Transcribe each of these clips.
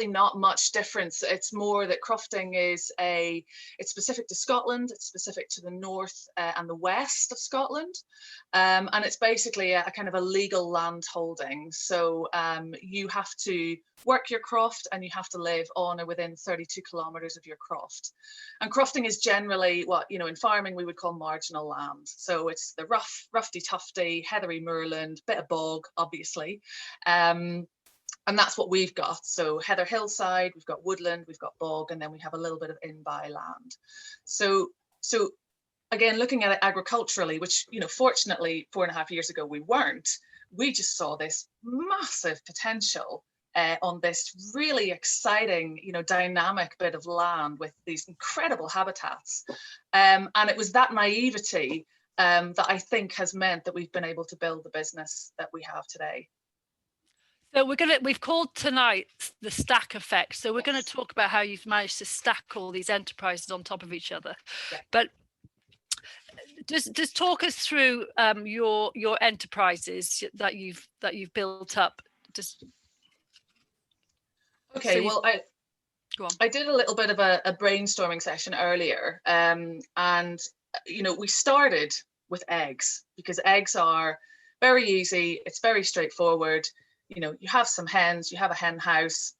not much difference. It's more that crofting is it's specific to Scotland, it's specific to the north and the west of Scotland, and it's basically a kind of a legal land holding. So you have to work your croft and you have to live on or within 32 kilometres of your croft. And crofting is generally what, in farming we would call marginal land. So it's the roughy tufty, heathery moorland, bit of bog, obviously. And that's what we've got. So heather hillside, we've got woodland, we've got bog, and then we have a little bit of in-by land. So again, looking at it agriculturally, which, fortunately 4.5 years ago we weren't, we just saw this massive potential on this really exciting, dynamic bit of land with these incredible habitats. And it was that naivety that I think has meant that we've been able to build the business that we have today. So we've called tonight the stack effect. So we're going to talk about how you've managed to stack all these enterprises on top of each other. Yeah. But just talk us through your enterprises that you've built up. Okay, so I did a little bit of a brainstorming session earlier, and we started with eggs because eggs are very easy. It's very straightforward. You have some hens, you have a hen house.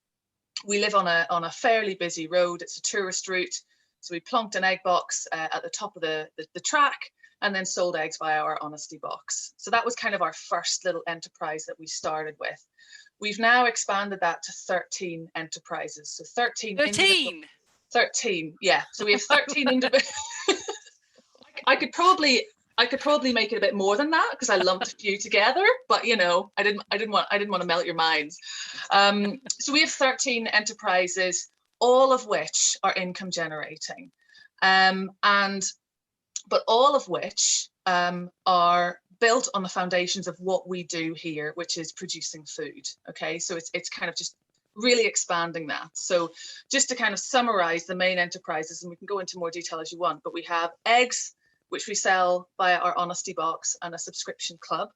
We live on a fairly busy road. It's a tourist route. So we plonked an egg box at the top of the track and then sold eggs via our honesty box. So that was kind of our first little enterprise that we started with. We've now expanded that to 13 enterprises. So 13. 13, yeah. So we have 13 individual. I could probably make it a bit more than that because I lumped a few together, but I didn't want to melt your minds. So we have 13 enterprises, all of which are income generating, but all of which are built on the foundations of what we do here, which is producing food. Okay, so it's kind of just really expanding that. So just to kind of summarize the main enterprises, and we can go into more detail as you want, but we have eggs, which we sell via our honesty box and a subscription club.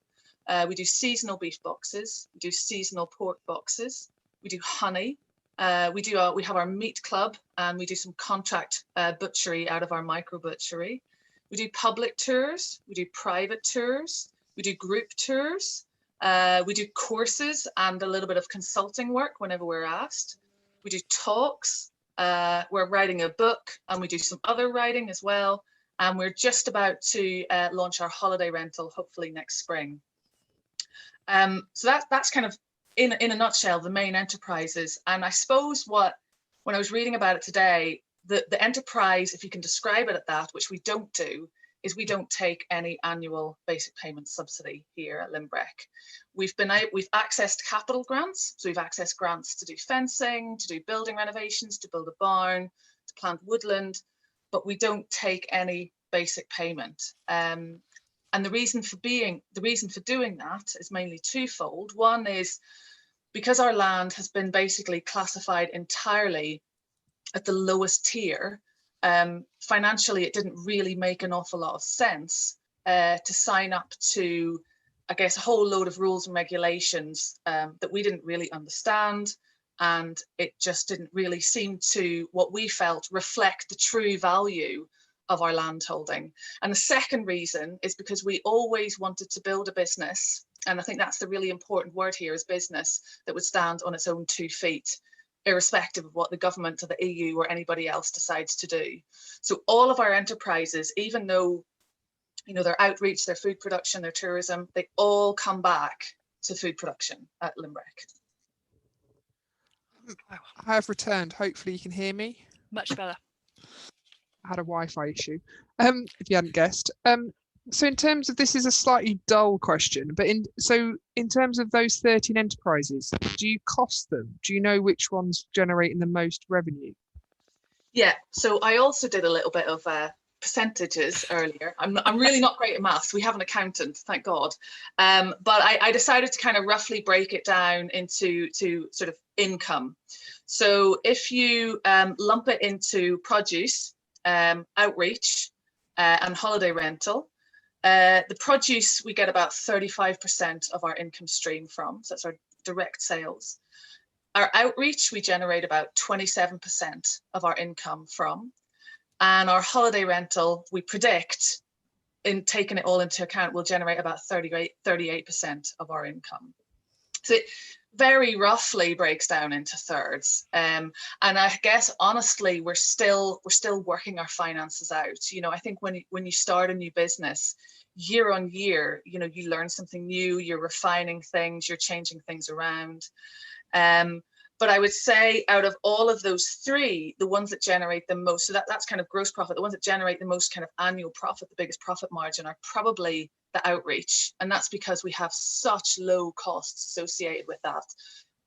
We do seasonal beef boxes, we do seasonal pork boxes, we do honey, we have our meat club, and we do some contract butchery out of our micro butchery. We do public tours, we do private tours, we do group tours, we do courses and a little bit of consulting work whenever we're asked. We do talks, we're writing a book, and we do some other writing as well. And we're just about to launch our holiday rental, hopefully next spring. So that's kind of, in a nutshell, the main enterprises. And I suppose when I was reading about it today, the enterprise, if you can describe it at that, which we don't do, is we don't take any annual basic payment subsidy here at Lynbreck. We've accessed capital grants. So we've accessed grants to do fencing, to do building renovations, to build a barn, to plant woodland, but we don't take any basic payment. And the reason for doing that is mainly twofold. One is because our land has been basically classified entirely at the lowest tier. Financially, it didn't really make an awful lot of sense to sign up to, I guess, a whole load of rules and regulations that we didn't really understand. And it just didn't really seem to, what we felt, reflect the true value of our land holding. And the second reason is because we always wanted to build a business, and I think that's the really important word here, is business that would stand on its own 2 feet, irrespective of what the government or the EU or anybody else decides to do. So all of our enterprises, even though their outreach, their food production, their tourism, they all come back to food production at Lynbreck. I have returned. Hopefully you can hear me. Much better. I had a Wi-Fi issue, if you hadn't guessed. So in terms of, this is a slightly dull question, but in terms of those 13 enterprises, do you cost them? Do you know which one's generating the most revenue? Yeah, so I also did a little bit of percentages earlier. I'm really not great at maths. We have an accountant, thank God. But I decided to kind of roughly break it down into sort of income. So if you lump it into produce, outreach, and holiday rental, the produce we get about 35% of our income stream from. So that's our direct sales. Our outreach, we generate about 27% of our income from. And our holiday rental, we predict, in taking it all into account, will generate about 38% of our income. So it very roughly breaks down into thirds. And I guess, honestly, we're still working our finances out. You know, I think when you start a new business, year on year, you know, you learn something new, you're refining things, you're changing things around. But I would say out of all of those three, the ones that generate the most, so that's kind of gross profit, the ones that generate the most kind of annual profit, the biggest profit margin, are probably the outreach. And that's because we have such low costs associated with that,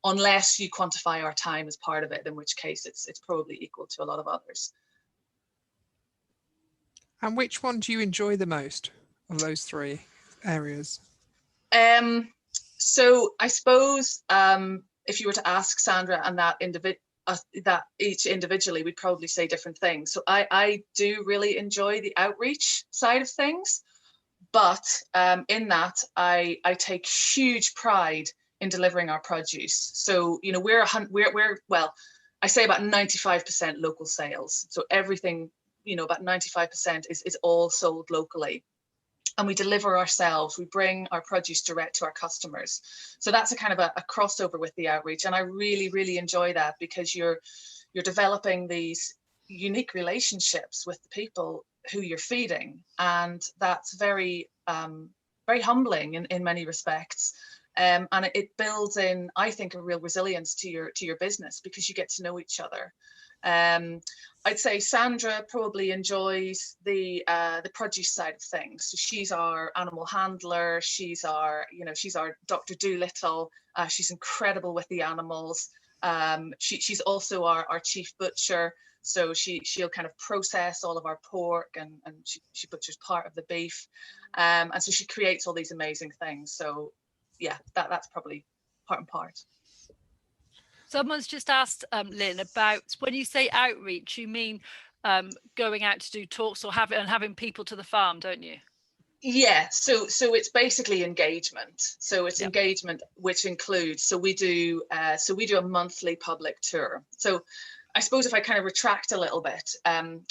unless you quantify our time as part of it, in which case it's probably equal to a lot of others. And which one do you enjoy the most of those three areas? So I suppose if you were to ask Sandra and that each individually, we'd probably say different things. So I do really enjoy the outreach side of things, but in that I take huge pride in delivering our produce. So, you know, we're well, I say about 95% local sales. So everything, you know, about 95% is all sold locally. And we deliver ourselves, we bring our produce direct to our customers. So that's a kind of a crossover with the outreach. And I really, really enjoy that, because you're developing these unique relationships with the people who you're feeding. And that's very, very humbling in many respects. And it builds in, I think, a real resilience to your business, because you get to know each other. I'd say Sandra probably enjoys the produce side of things. So she's our animal handler. She's our Dr. Doolittle. She's incredible with the animals. She's also our chief butcher. So she'll kind of process all of our pork, and she butchers part of the beef. And so she creates all these amazing things. So yeah, that's probably part and part. Someone's just asked, Lynn, about when you say outreach, you mean going out to do talks or having people to the farm, don't you? Yeah, so it's basically engagement. So it's Yep. engagement, which includes, so we do a monthly public tour. So I suppose if I kind of retract a little bit,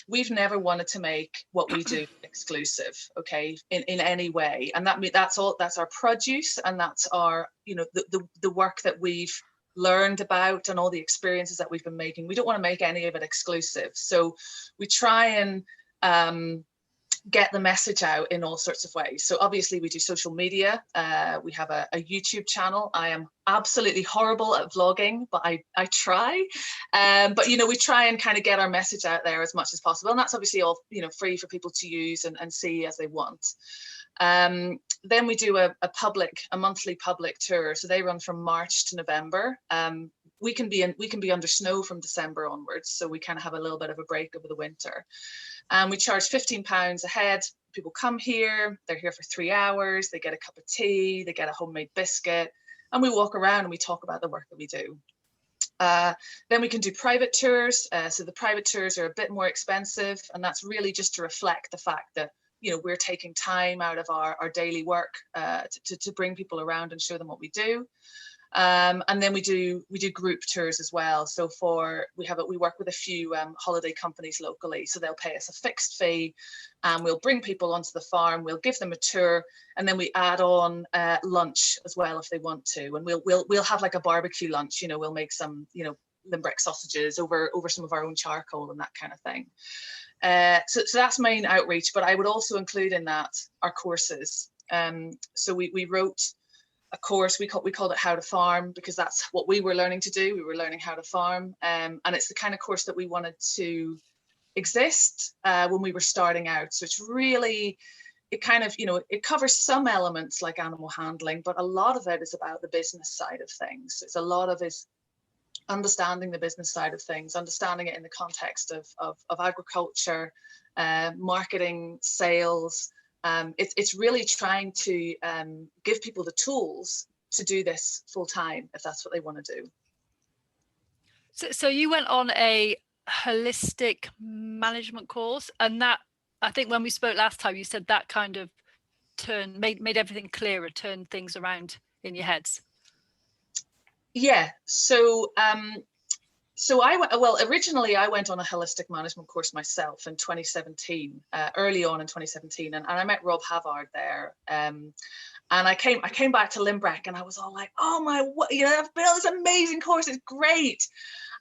we've never wanted to make what we do exclusive, okay, in any way. And that's our produce, and that's our, you know, the work that we've learned about and all the experiences that we've been making. We don't want to make any of it exclusive. So we try and get the message out in all sorts of ways. So obviously we do social media. We have a YouTube channel. I am absolutely horrible at vlogging, but I try. But, you know, we try and kind of get our message out there as much as possible. And that's obviously all, you know, free for people to use and see as they want. Then we do a monthly public tour. So they run from March to November. We can be under snow from December onwards. So we kind of have a little bit of a break over the winter. And we charge £15 a head. People come here, they're here for 3 hours, they get a cup of tea, they get a homemade biscuit, and we walk around and we talk about the work that we do. Then we can do private tours. So the private tours are a bit more expensive, and that's really just to reflect the fact that, you know, we're taking time out of our daily work to bring people around and show them what we do. And then we do group tours as well. So we work with a few holiday companies locally, so they'll pay us a fixed fee, and we'll bring people onto the farm, we'll give them a tour, and then we add on lunch as well if they want to, and we'll have like a barbecue lunch. You know, we'll make some, you know, Lynbreck sausages over some of our own charcoal and that kind of thing. So that's main outreach, but I would also include in that our courses. So we wrote a course, we called it How to Farm, because that's what we were learning to do. We were learning how to farm, and it's the kind of course that we wanted to exist when we were starting out. So it's really, it kind of, you know, it covers some elements like animal handling, but a lot of it is about the business side of things. It's a lot of is understanding the business side of things, understanding it in the context of agriculture, marketing, sales. It's really trying to give people the tools to do this full time, if that's what they want to do. So you went on a holistic management course, and that, I think when we spoke last time, you said that kind of made everything clearer, turned things around in your heads. Yeah, so originally I went on a holistic management course myself in 2017, early on in 2017, and I met Rob Havard there. And I came back to Lynbreck and I was all like, oh my, what, I've built this amazing course, it's great.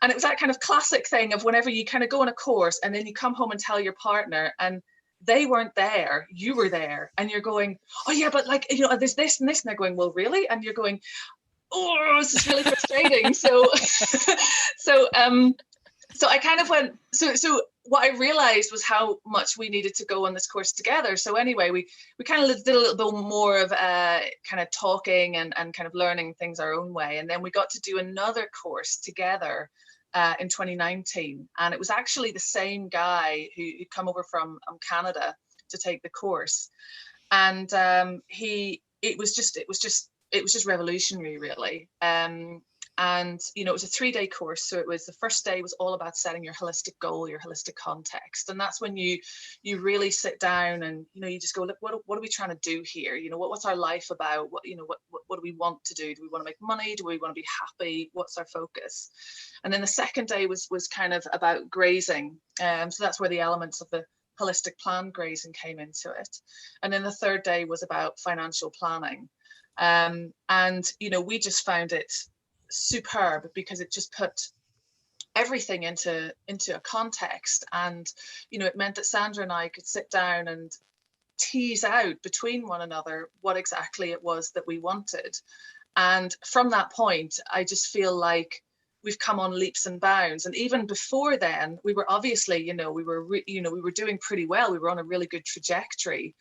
And it was that kind of classic thing of whenever you kind of go on a course and then you come home and tell your partner and they weren't there, you were there, and you're going, oh yeah, but like, there's this and this, and they're going, well, really? And you're going, oh, this is really frustrating. So I kind of went, so what I realized was how much we needed to go on this course together. So anyway, we kind of did a little bit more of kind of talking and kind of learning things our own way. And then we got to do another course together in 2019. And it was actually the same guy who'd come over from Canada to take the course. And it was just revolutionary, really. And it was a 3-day course. So the first day was all about setting your holistic goal, your holistic context. And that's when you really sit down and, you just go, look, what are we trying to do here? What's our life about? What do we want to do? Do we want to make money? Do we want to be happy? What's our focus? And then the second day was kind of about grazing. So that's where the elements of the holistic plan grazing came into it. And then the third day was about financial planning. And we just found it superb because it just put everything into a context, and it meant that Sandra and I could sit down and tease out between one another what exactly it was that we wanted. And from that point, I just feel like we've come on leaps and bounds. And even before then, we were obviously, we were doing pretty well. We were on a really good trajectory.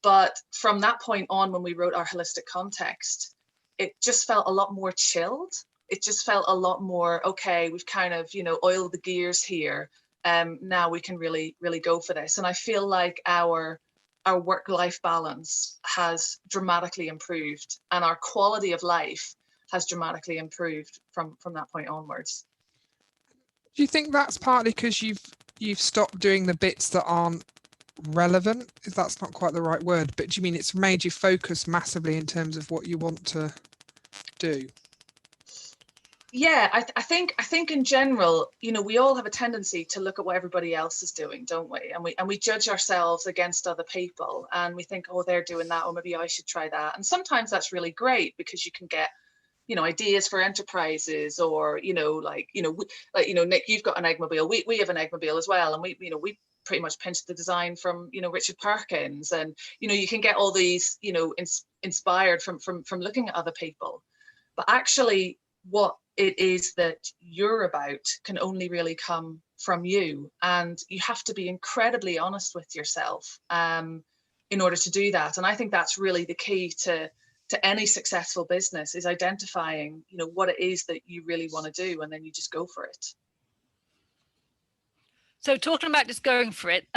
But from that point on, when we wrote our holistic context, it just felt a lot more chilled. It just felt a lot more, okay, we've kind of, oiled the gears here. Now we can really, really go for this. And I feel like our work-life balance has dramatically improved, and our quality of life has dramatically improved from that point onwards. Do you think that's partly because you've stopped doing the bits that aren't relevant? If that's not quite the right word, but do you mean it's made you focus massively in terms of what you want to do? Yeah, I think in general, we all have a tendency to look at what everybody else is doing, don't we? And we judge ourselves against other people, and we think, oh, they're doing that, or maybe I should try that. And sometimes that's really great because you can get, ideas for enterprises, or Nick, you've got an eggmobile. We have an eggmobile as well, and we pretty much pinched the design from Richard Perkins, and you can get all these inspired from looking at other people, but actually what it is that you're about can only really come from you, and you have to be incredibly honest with yourself in order to do that. And I think that's really the key to any successful business, is identifying what it is that you really want to do, and then you just go for it. So talking about just going for it,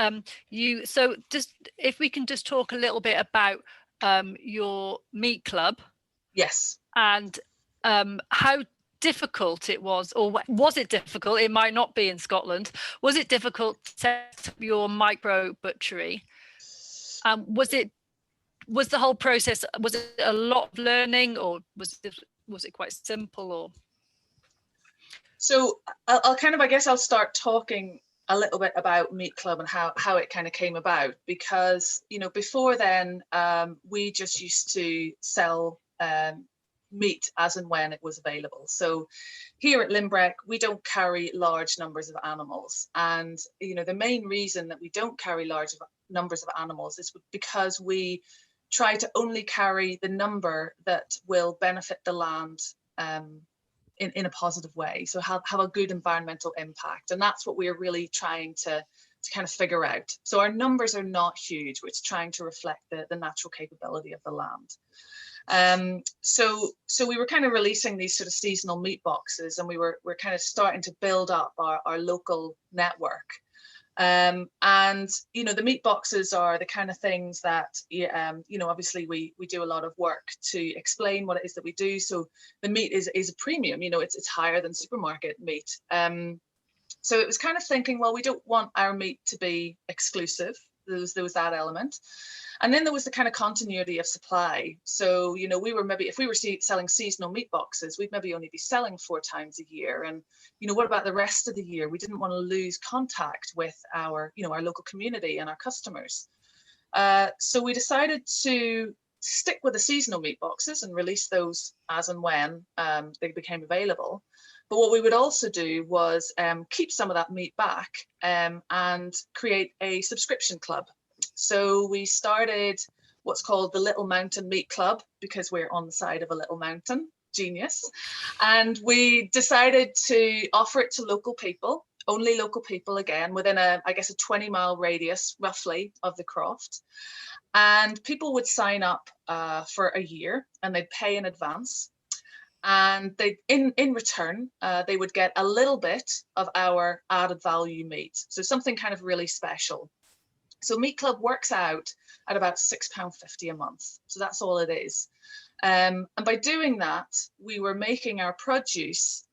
so just if we can just talk a little bit about your meat club. Yes. And how difficult it was, or was it difficult? It might not be in Scotland. Was it difficult to set up your micro butchery? Was the whole process, was it a lot of learning, or was it quite simple? Or so I'll start talking a little bit about Meat Club and how it kind of came about, because before then we just used to sell meat as and when it was available. So here at Lynbreck, we don't carry large numbers of animals, and the main reason that we don't carry large numbers of animals is because we try to only carry the number that will benefit the land in a positive way, so have a good environmental impact. And that's what we're really trying to kind of figure out. So our numbers are not huge, which is trying to reflect the natural capability of the land. So we were kind of releasing these sort of seasonal meat boxes, and we're kind of starting to build up our local network. And the meat boxes are the kind of things that obviously we do a lot of work to explain what it is that we do. So the meat is a premium, it's higher than supermarket meat. So it was kind of thinking, well, we don't want our meat to be exclusive. there was that element. And then there was the kind of continuity of supply. So, you know, we were maybe, if we were selling seasonal meat boxes, we'd maybe only be selling 4 times a year. And, you know, what about the rest of the year? We didn't want to lose contact with our, you know, our local community and our customers. So we decided to stick with the seasonal meat boxes and release those as and when they became available. But what we would also do was keep some of that meat back and create a subscription club. So we started what's called the Little Mountain Meat Club, because we're on the side of a little mountain. Genius. And we decided to offer it to local people, only local people, again, within a 20-mile radius roughly of the croft. And people would sign up for a year and they'd pay in advance. And they, in return, they would get a little bit of our added value meat. So something kind of really special. So Meat Club works out at about £6.50 a month. So that's all it is. And by doing that, we were making our produce,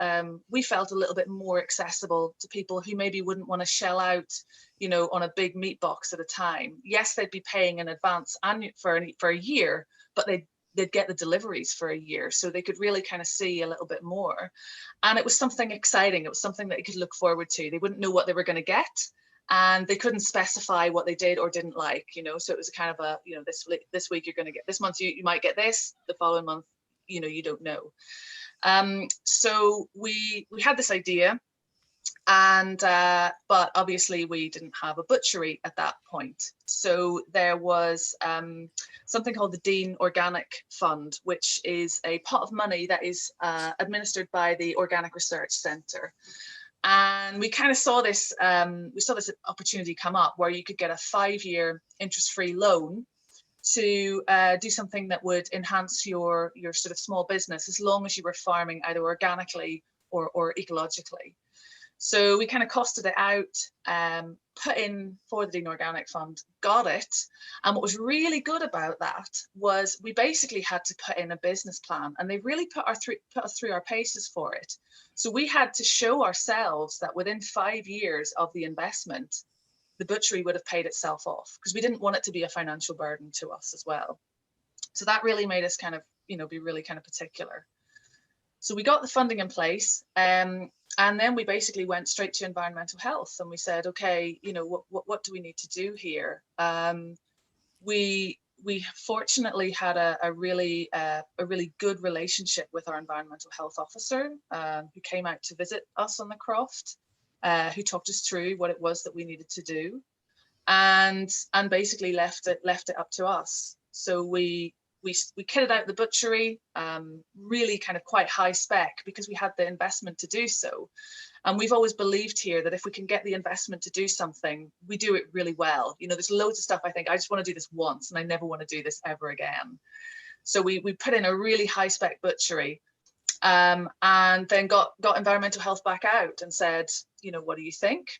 we felt a little bit more accessible to people who maybe wouldn't want to shell out, you know, on a big meat box at a time. Yes, they'd be paying in advance for a year, but they'd get the deliveries for a year. So they could really kind of see a little bit more. And it was something exciting. It was something that they could look forward to. They wouldn't know what they were going to get. And they couldn't specify what they did or didn't like, you know, so it was a kind of a, you know, this week you're going to get, this month you might get this, the following month, you know, you don't know. So we had this idea, and but obviously we didn't have a butchery at that point. So there was something called the Dean Organic Fund, which is a pot of money that is administered by the Organic Research Centre. And we kind of saw this, opportunity come up where you could get a 5-year interest-free loan to do something that would enhance your sort of small business, as long as you were farming either organically or ecologically. So we kind of costed it out, put in for the Dean Organic Fund, got it. And what was really good about that was we basically had to put in a business plan, and they really put us through our paces for it. So we had to show ourselves that within 5 years of the investment, the butchery would have paid itself off, because we didn't want it to be a financial burden to us as well. So that really made us kind of, you know, be really kind of particular. So we got the funding in place, and then we basically went straight to environmental health, and we said, okay, you know, what do we need to do here? We fortunately had a really good relationship with our environmental health officer, who came out to visit us on the croft, who talked us through what it was that we needed to do, and basically left it up to us. So we kitted out the butchery, really kind of quite high spec, because we had the investment to do so. And we've always believed here that if we can get the investment to do something, we do it really well. You know, there's loads of stuff I think, I just want to do this once and I never want to do this ever again. So we put in a really high spec butchery, and then got environmental health back out and said, you know, what do you think?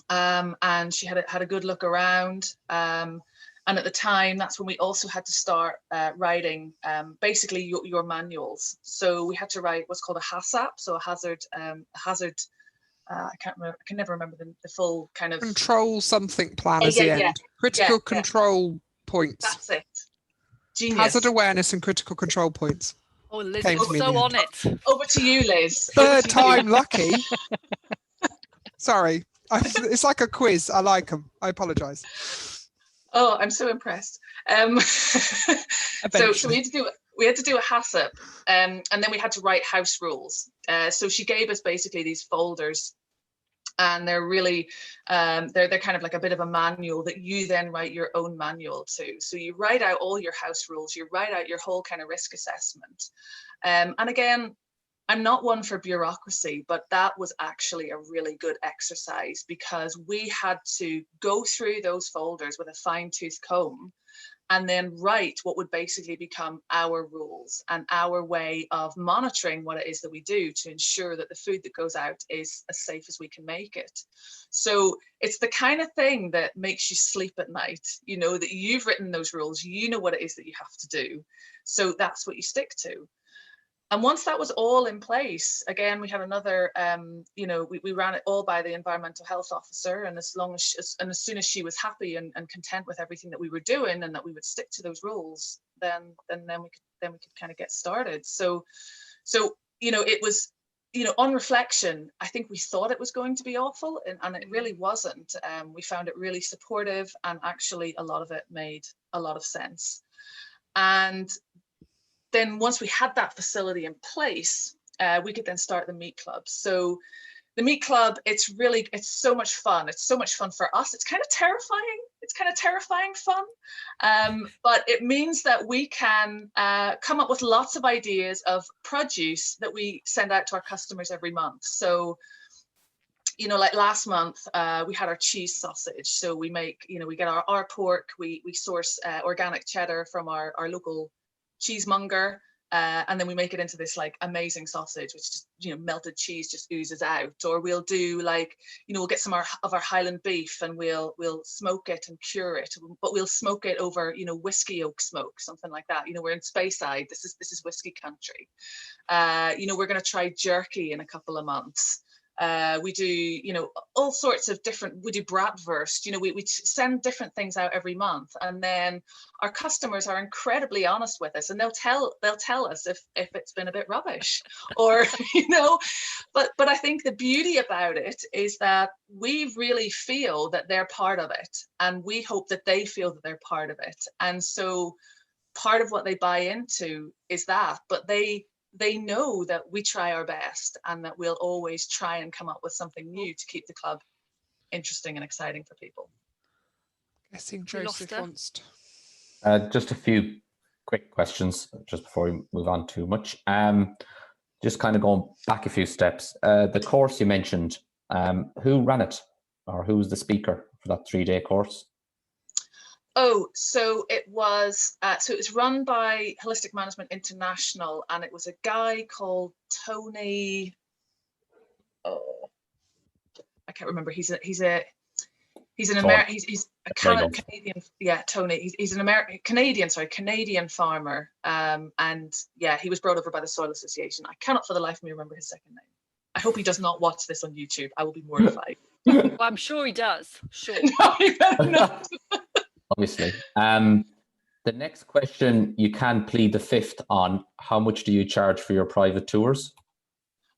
And she had a good look around. And at the time, that's when we also had to start writing basically your manuals. So we had to write what's called a HACCP, so a hazard. I can never remember the full kind of control something plan as the end. Critical control points. That's it. Genius. Hazard awareness and critical control points. Oh, Liz is so on it. Over to you, Liz. Third time lucky. Sorry, it's like a quiz. I like them. I apologise. Oh, I'm so impressed. So we had to do a HACCP, and then we had to write house rules. So she gave us basically these folders, and they're really they're kind of like a bit of a manual that you then write your own manual to. So you write out all your house rules, you write out your whole kind of risk assessment. And again, I'm not one for bureaucracy, but that was actually a really good exercise, because we had to go through those folders with a fine-tooth comb and then write what would basically become our rules and our way of monitoring what it is that we do to ensure that the food that goes out is as safe as we can make it. So it's the kind of thing that makes you sleep at night, you know, that you've written those rules, you know what it is that you have to do. So that's what you stick to. once that was all in place, again, we had another, we ran it all by the environmental health officer, and as soon as she was happy and content with everything that we were doing and that we would stick to those rules, then we could kind of get started. So it was, on reflection, I think we thought it was going to be awful, and it really wasn't. We found it really supportive, and actually a lot of it made a lot of sense. And then once we had that facility in place, we could then start the meat club. So the meat club, it's so much fun. It's so much fun for us. It's kind of terrifying. It's kind of terrifying fun. But it means that we can come up with lots of ideas of produce that we send out to our customers every month. So, like last month, we had our cheese sausage. So we make, we get our pork, we source organic cheddar from our local cheesemonger, and then we make it into this like amazing sausage, which just, melted cheese just oozes out. Or we'll do like, we'll get some of our Highland beef, and we'll smoke it and cure it, but we'll smoke it over, whiskey oak smoke, something like that. We're in Speyside. This is whiskey country. We're going to try jerky in a couple of months. We do, all sorts of different, we do bratwurst, we send different things out every month, and then our customers are incredibly honest with us, and they'll tell us if it's been a bit rubbish, or, but I think the beauty about it is that we really feel that they're part of it, and we hope that they feel that they're part of it. And so part of what they buy into is that, but they know that we try our best, and that we'll always try and come up with something new to keep the club interesting and exciting for people. Guessing Joseph wants to... Just a few quick questions just before we move on too much. Just kind of going back a few steps. The course you mentioned, who ran it, or who was the speaker for that 3-day course? Oh, so it was run by Holistic Management International, and it was a guy called Tony. Oh, I can't remember. He's a Canadian. Yeah, Tony. He's an Canadian farmer. And yeah, he was brought over by the Soil Association. I cannot for the life of me remember his second name. I hope he does not watch this on YouTube. I will be mortified. Well, I'm sure he does. Sure. No, he better not. Obviously. The next question, you can plead the fifth on. How much do you charge for your private tours?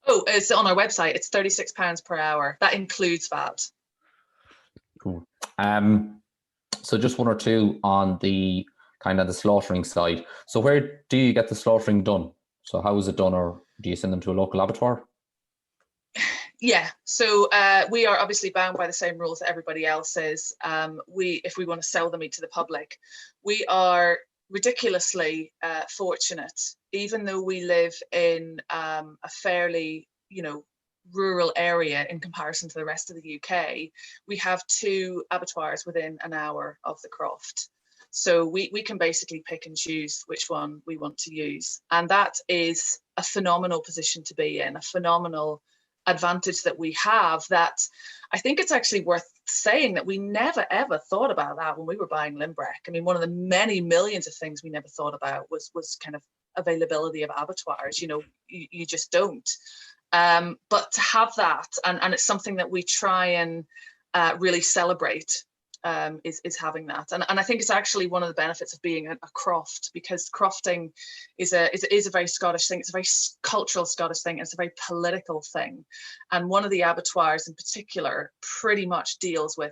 Oh, it's on our website. It's £36 per hour. That includes VAT. Cool. So just one or two on the kind of the slaughtering side. So where do you get the slaughtering done? So how is it done, or do you send them to a local abattoir? Yeah, so we are obviously bound by the same rules that everybody else is. If we want to sell the meat to the public, we are ridiculously fortunate, even though we live in a fairly, rural area in comparison to the rest of the UK. We have 2 abattoirs within an hour of the croft. So we can basically pick and choose which one we want to use. And that is a phenomenal position to be in, a phenomenal advantage that we have, that I think it's actually worth saying that we never ever thought about that when we were buying Lynbreck. I mean, one of the many millions of things we never thought about was kind of availability of abattoirs. You just don't. But to have that, and it's something that we try and really celebrate, is having that, and I think it's actually one of the benefits of being a croft, because crofting is a very Scottish thing. It's a very cultural Scottish thing. It's a very political thing, and one of the abattoirs in particular pretty much deals with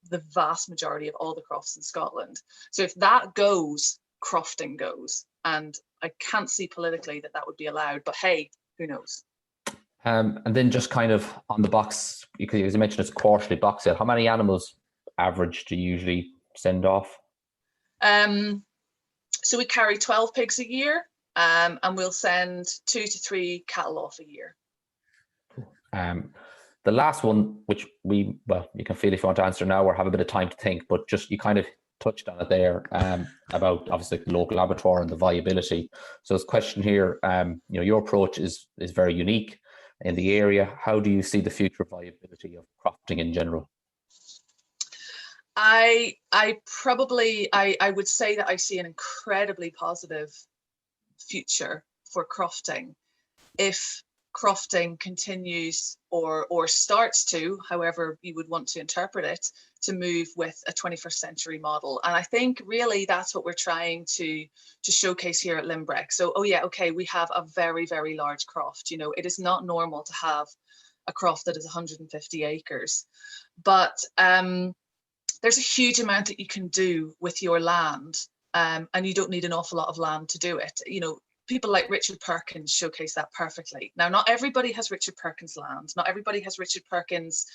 the vast majority of all the crofts in Scotland. So if that goes, crofting goes, and I can't see politically that would be allowed. But hey, who knows? And then just kind of on the box, because as you mentioned, it's quarterly box sale. How many animals average do you usually send off? So we carry 12 pigs a year, and we'll send 2 to 3 cattle off a year. The last one, which you can feel if you want to answer now or have a bit of time to think, but just you kind of touched on it there, about obviously the local abattoir and the viability. So this question here, your approach is very unique in the area. How do you see the future viability of crofting in general? I would say that I see an incredibly positive future for crofting if crofting continues or starts to, however you would want to interpret it, to move with a 21st century model. And I think really that's what we're trying to showcase here at Lynbreck. So, oh yeah, okay, we have a very, very large croft. You know, it is not normal to have a croft that is 150 acres, but there's a huge amount that you can do with your land, and you don't need an awful lot of land to do it. You know, people like Richard Perkins showcase that perfectly. Now, not everybody has Richard Perkins land, not everybody has Richard Perkins,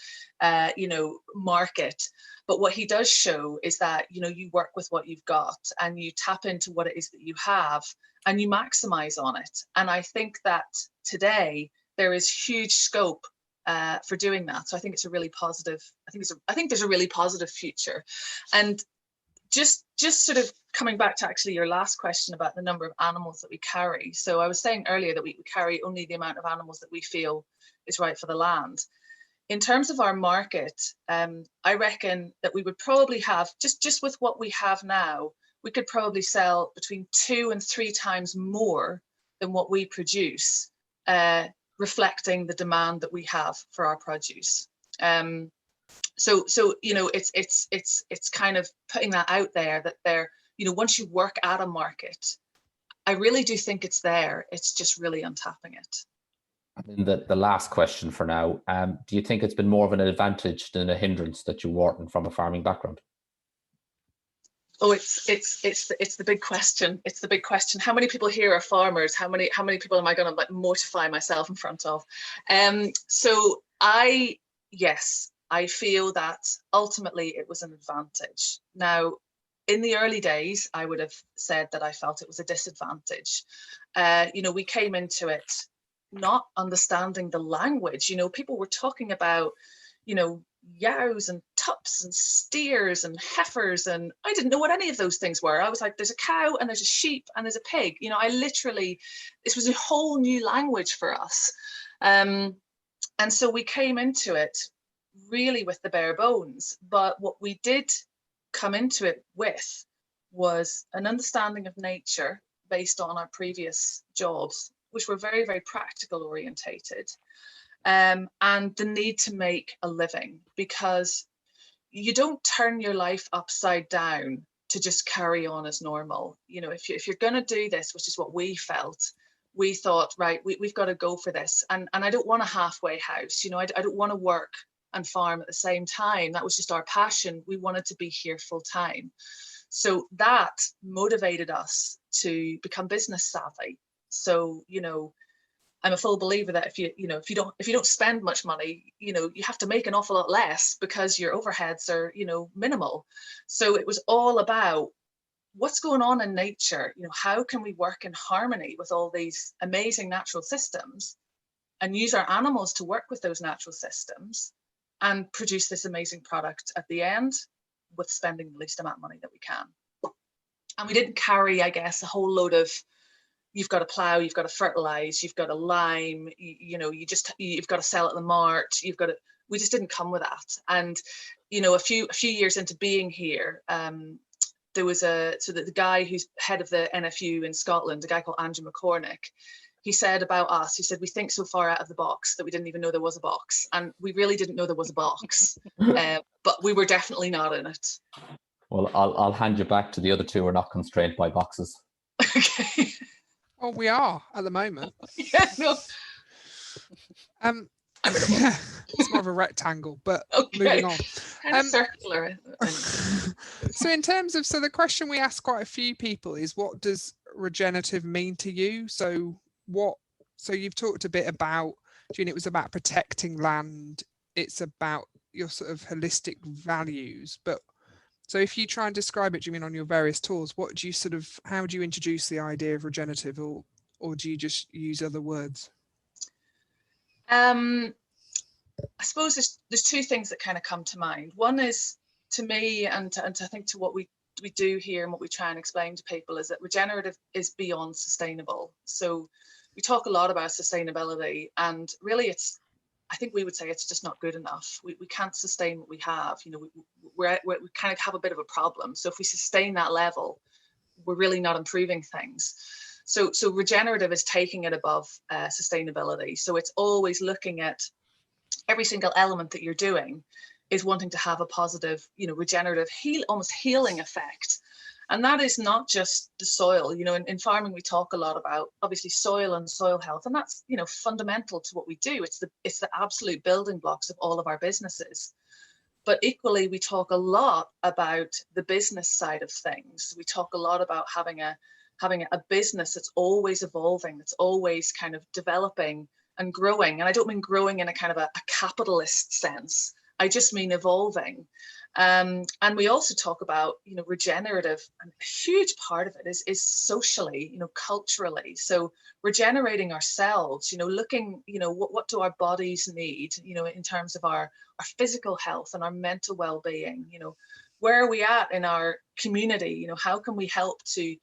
you know, market, but what he does show is that, you know, you work with what you've got and you tap into what it is that you have and you maximize on it. And I think that today there is huge scope for doing that. So I think it's a really positive, I think there's a really positive future. And just sort of coming back to actually your last question about the number of animals that we carry. So I was saying earlier that we carry only the amount of animals that we feel is right for the land. In terms of our market, I reckon that we would probably have, just with what we have now, we could probably sell between 2 and 3 times more than what we produce, reflecting the demand that we have for our produce. So you know, it's kind of putting that out there that there, you know, once you work at a market, I really do think it's there. It's just really untapping it. And then the last question for now, do you think it's been more of an advantage than a hindrance that you weren't from a farming background? Oh, it's the big question. It's the big question. How many people here are farmers? How many people am I going to like mortify myself in front of? So yes, I feel that ultimately it was an advantage. Now, in the early days, I would have said that I felt it was a disadvantage. You know, we came into it not understanding the language. You know, people were talking about, you know, yows and tups and steers and heifers, and I didn't know what any of those things were. I was like, there's a cow and there's a sheep and there's a pig. You know, this was a whole new language for us. And so we came into it really with the bare bones. But what we did come into it with was an understanding of nature based on our previous jobs, which were very, very practical orientated. And the need to make a living, because you don't turn your life upside down to just carry on as normal. You know, if you're going to do this, which is what we felt, we thought, right, we've got to go for this. And I don't want a halfway house. You know, I don't want to work and farm at the same time. That was just our passion. We wanted to be here full time. So that motivated us to become business savvy. So, you know, I'm a full believer that if you don't spend much money, you know, you have to make an awful lot less because your overheads are, you know, minimal. So it was all about what's going on in nature. You know, how can we work in harmony with all these amazing natural systems and use our animals to work with those natural systems and produce this amazing product at the end with spending the least amount of money that we can. And we didn't carry, I guess, a whole load of, you've got to plow, you've got to fertilize, you've got to lime, you know, you've got to sell at the mart, we just didn't come with that. And, you know, a few years into being here, there was the guy who's head of the NFU in Scotland, a guy called Andrew McCormick, he said about us, he said, we think so far out of the box that we didn't even know there was a box. And we really didn't know there was a box, but we were definitely not in it. Well, I'll hand you back to the other two. We're not constrained by boxes. Okay. Well, we are at the moment. Yeah, no. Yeah, it's more of a rectangle, but okay. Moving on. Kind of circular. So the question we ask quite a few people is, what does regenerative mean to you? So you've talked a bit about, June, it was about protecting land. It's about your sort of holistic values, but so if you try and describe it, do you mean on your various tours, how do you introduce the idea of regenerative, or do you just use other words? I suppose there's two things that kind of come to mind. One is, to me, and to think to what we do here and what we try and explain to people, is that regenerative is beyond sustainable. So we talk a lot about sustainability, and really I think we would say it's just not good enough. We can't sustain what we have. You know, we kind of have a bit of a problem. So if we sustain that level, we're really not improving things. So regenerative is taking it above sustainability. So it's always looking at every single element that you're doing is wanting to have a positive, regenerative, almost healing effect. And that is not just the soil. In farming, we talk a lot about obviously soil and soil health, and that's, fundamental to what we do. It's the absolute building blocks of all of our businesses. But equally, we talk a lot about the business side of things. We talk a lot about having a business that's always evolving, that's always kind of developing and growing. And I don't mean growing in a kind of a capitalist sense. I just mean evolving. And we also talk about, regenerative, and a huge part of it is socially, culturally. So regenerating ourselves, looking, what do our bodies need, in terms of our physical health and our mental well-being, where are we at in our community, how can we help to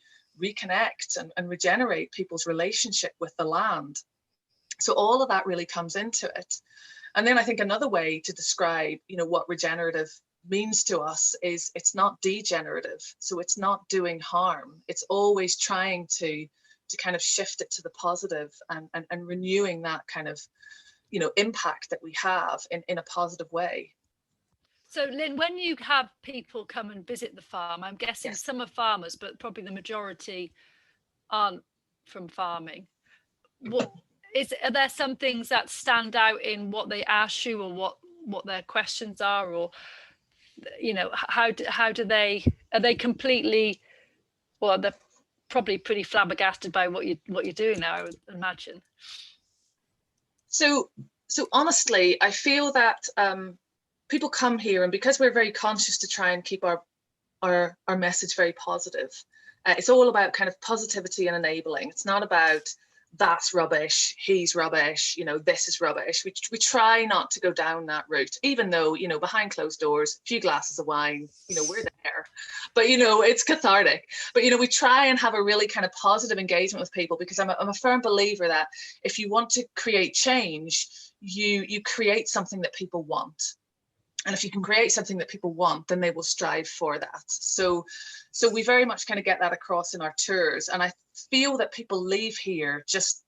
reconnect and regenerate people's relationship with the land? So all of that really comes into it. And then I think another way to describe, what regenerative means to us is it's not degenerative. So it's not doing harm. It's always trying to kind of shift it to the positive and renewing that kind of, impact that we have in a positive way. So Lynn, when you have people come and visit the farm, I'm guessing Yes. some are farmers, but probably the majority aren't from farming. Are there some things that stand out in what they ask you, or what their questions are, or how do they, are they completely, well, they're probably pretty flabbergasted by what you're doing now, I would imagine. So honestly, I feel that people come here, and because we're very conscious to try and keep our message very positive, it's all about kind of positivity and enabling. It's not about that's rubbish, he's rubbish, this is rubbish. We try not to go down that route, even though, behind closed doors, a few glasses of wine, we're there. But, it's cathartic. But, we try and have a really kind of positive engagement with people, because I'm a firm believer that if you want to create change, you create something that people want. And if you can create something that people want, then they will strive for that. So we very much kind of get that across in our tours. And I feel that people leave here just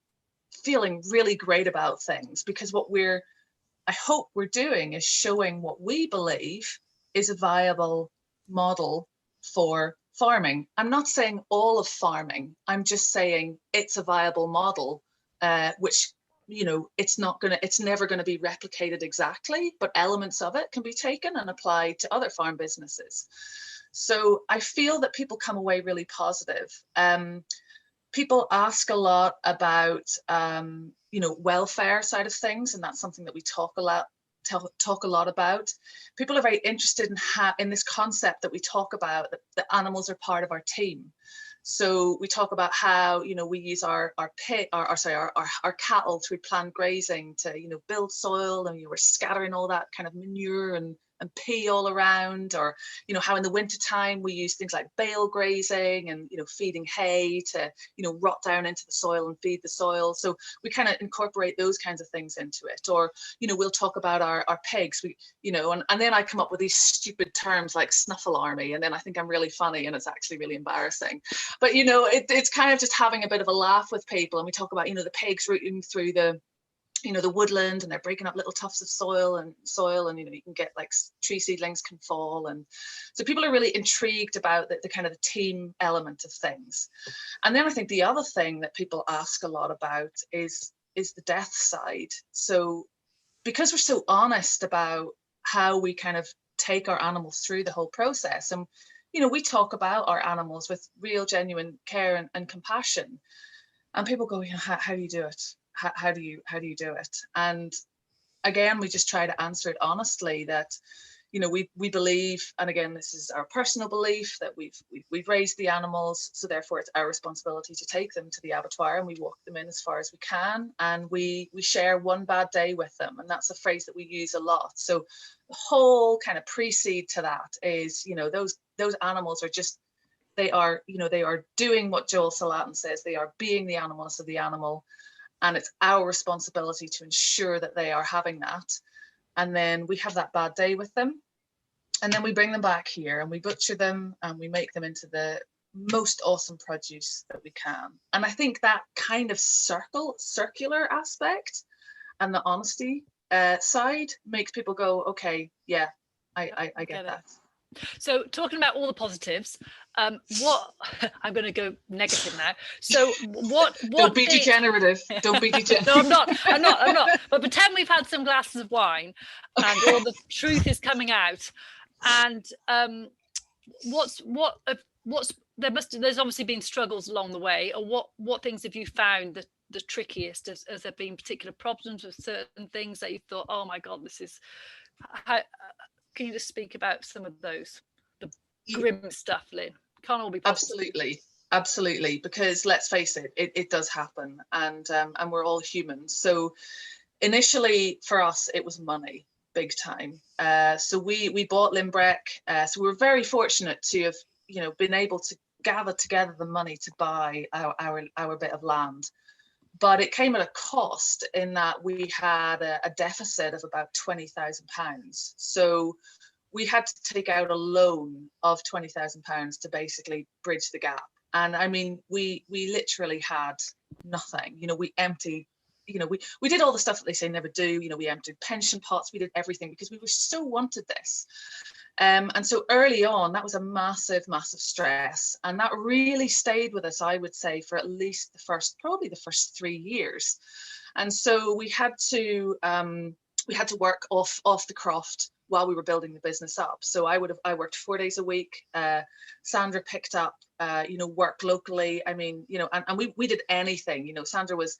feeling really great about things, because what I hope we're doing is showing what we believe is a viable model for farming. I'm not saying all of farming. I'm just saying it's a viable model, which it's never going to be replicated exactly, but elements of it can be taken and applied to other farm businesses. So I feel that people come away really positive. People ask a lot about, welfare side of things, and that's something that we talk a lot about. People are very interested in this concept that we talk about, that animals are part of our team. So we talk about how, we use our cattle through planned grazing to, build soil, and we're scattering all that kind of manure and pee all around, or, how in the winter time we use things like bale grazing and, feeding hay to, rot down into the soil and feed the soil. So we kind of incorporate those kinds of things into it. Or, we'll talk about our pigs, and then I come up with these stupid terms like snuffle army, and then I think I'm really funny, and it's actually really embarrassing. But, it's kind of just having a bit of a laugh with people. And we talk about, the pigs rooting through the woodland, and they're breaking up little tufts of soil, and you can get like tree seedlings can fall. And so people are really intrigued about the kind of the team element of things. And then I think the other thing that people ask a lot about is the death side. So because we're so honest about how we kind of take our animals through the whole process, and we talk about our animals with real genuine care and compassion, and people go, how do you do it? How do you do it? And again, we just try to answer it honestly, that we believe, and again, this is our personal belief, that we've raised the animals, so therefore it's our responsibility to take them to the abattoir, and we walk them in as far as we can, and we share one bad day with them. And that's a phrase that we use a lot. So the whole kind of precede to that is, those animals are just, they are doing what Joel Salatin says, they are being the animals of the animal. And it's our responsibility to ensure that they are having that. And then we have that bad day with them. And then we bring them back here, and we butcher them, and we make them into the most awesome produce that we can. And I think that kind of circular aspect and the honesty side makes people go, okay, yeah, I get that. So talking about all the positives, what I'm going to go negative now. So what Don't be degenerative. Don't be degenerative. No, I'm not. But pretend we've had some glasses of wine and all the truth is coming out. And there's obviously been struggles along the way. Or what things have you found the trickiest? Has there been particular problems with certain things that you thought, oh my God, this is how? Can you just speak about some of those, the grim stuff, Lynn? Can't all be positive. Absolutely. Because let's face it, it does happen, and we're all humans. So initially for us, it was money, big time. So we bought Lynbreck. So we were very fortunate to have, been able to gather together the money to buy our bit of land. But it came at a cost in that we had a deficit of about £20,000. So we had to take out a loan of £20,000 to basically bridge the gap. And I mean, we literally had nothing. We emptied, we did all the stuff that they say never do. We emptied pension pots, we did everything because we so wanted this. And so early on, that was a massive, massive stress. And that really stayed with us, I would say, for at least probably the first 3 years. And so we had to work off the croft while we were building the business up. So I worked 4 days a week. Sandra picked up, work locally. I mean, and we did anything. Sandra was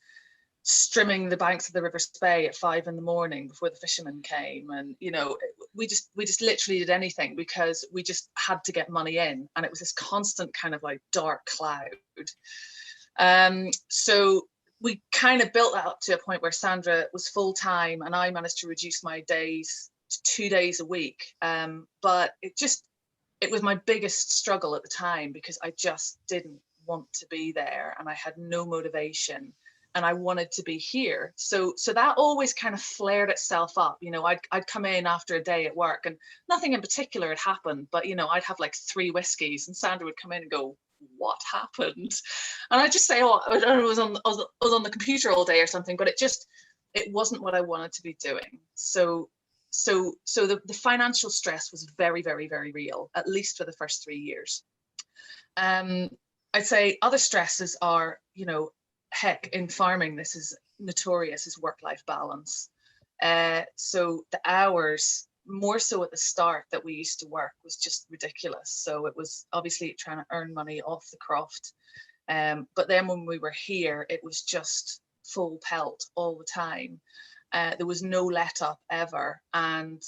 strimming the banks of the River Spey at 5 a.m. before the fishermen came, and we just literally did anything because we just had to get money in, and it was this constant kind of like dark cloud. So we kind of built that up to a point where Sandra was full-time and I managed to reduce my days to 2 days a week, but it was my biggest struggle at the time because I just didn't want to be there and I had no motivation. And I wanted to be here. So that always kind of flared itself up. I'd come in after a day at work and nothing in particular had happened, but I'd have like 3 whiskeys and Sandra would come in and go, what happened? And I'd just say, oh, I don't know, I was on the computer all day or something, but it wasn't what I wanted to be doing. So the financial stress was very, very, very real, at least for the first 3 years. I'd say other stresses are, heck, in farming, this is notorious, is work-life balance. So the hours, more so at the start that we used to work, was just ridiculous. So it was obviously trying to earn money off the croft. But then when we were here, it was just full pelt all the time. There was no let up ever. And,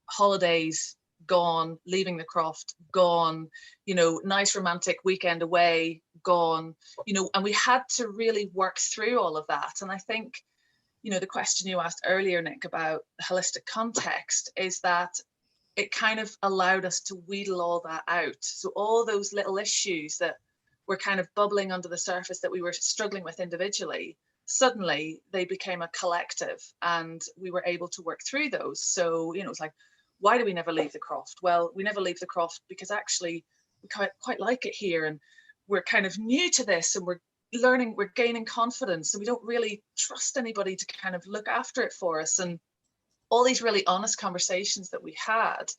holidays gone, leaving the croft gone, nice romantic weekend away gone, and we had to really work through all of that. And I think, the question you asked earlier, Nick, about the holistic context is that it kind of allowed us to wheedle all that out. So all those little issues that were kind of bubbling under the surface that we were struggling with individually, suddenly they became a collective and we were able to work through those. So, it's like, why do we never leave the croft? Well, we never leave the croft because actually we quite like it here, and we're kind of new to this, and we're learning, we're gaining confidence, and we don't really trust anybody to kind of look after it for us. And all these really honest conversations that we had,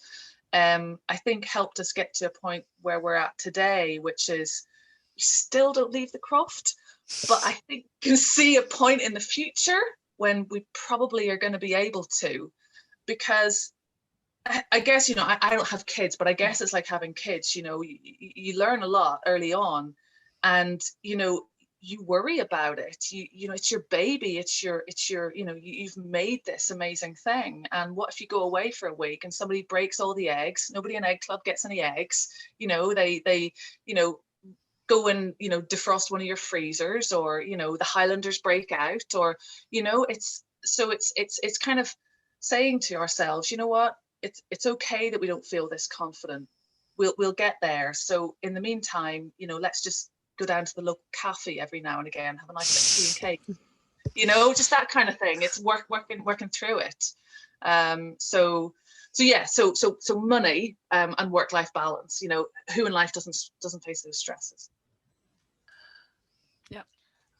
I think helped us get to a point where we're at today, which is we still don't leave the croft, but I think you can see a point in the future when we probably are going to be able to, because I guess, I don't have kids, but I guess it's like having kids, you learn a lot early on, and, you worry about it. It's your baby, it's your, you've made this amazing thing. And what if you go away for a week and somebody breaks all the eggs? Nobody in Egg Club gets any eggs. They go and, defrost one of your freezers, or, the Highlanders break out, or, it's kind of saying to ourselves, you know what? It's okay that we don't feel this confident. We'll get there. So in the meantime, let's just go down to the local cafe every now and again, have a nice bit of tea and cake. Just that kind of thing. It's working through it. So yeah, so money and work-life balance, you know, who in life doesn't face those stresses? Yeah.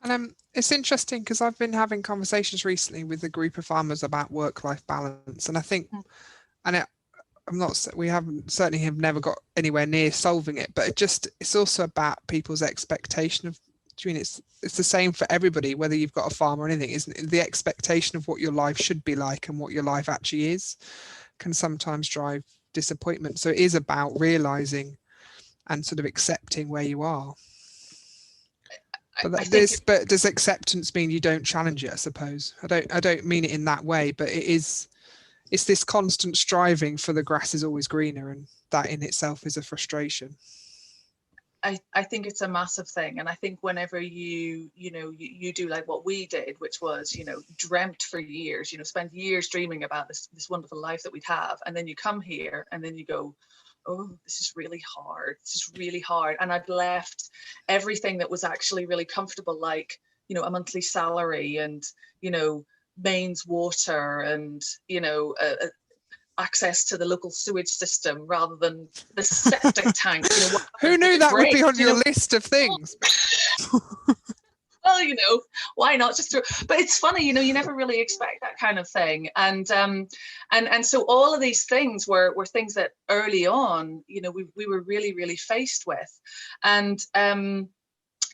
And it's interesting because I've been having conversations recently with a group of farmers about work-life balance, and I think, and we certainly have never got anywhere near solving it, but it's also about people's expectation of, I mean, it's the same for everybody, whether you've got a farm or anything, isn't it? The expectation of what your life should be like and what your life actually is can sometimes drive disappointment. So it is about realizing and sort of accepting where you are. But does acceptance mean you don't challenge it? I suppose I don't mean it in that way, but it's this constant striving for the grass is always greener, and that in itself is a frustration. I think it's a massive thing, and I think whenever you do like what we did, which was, you know, dreamt for years, you know, spend years dreaming about this wonderful life that we'd have, and then you come here and then you go, oh, this is really hard. This is really hard. And I'd left everything that was actually really comfortable, like, you know, a monthly salary and, you know, mains water and, you know, access to the local sewage system rather than the septic tank. You know, who knew that would be on your list of things? Well, you know, why not just but it's funny, you know, you never really expect that kind of thing. And so all of these things were things that early on, you know, we were really, really faced with. And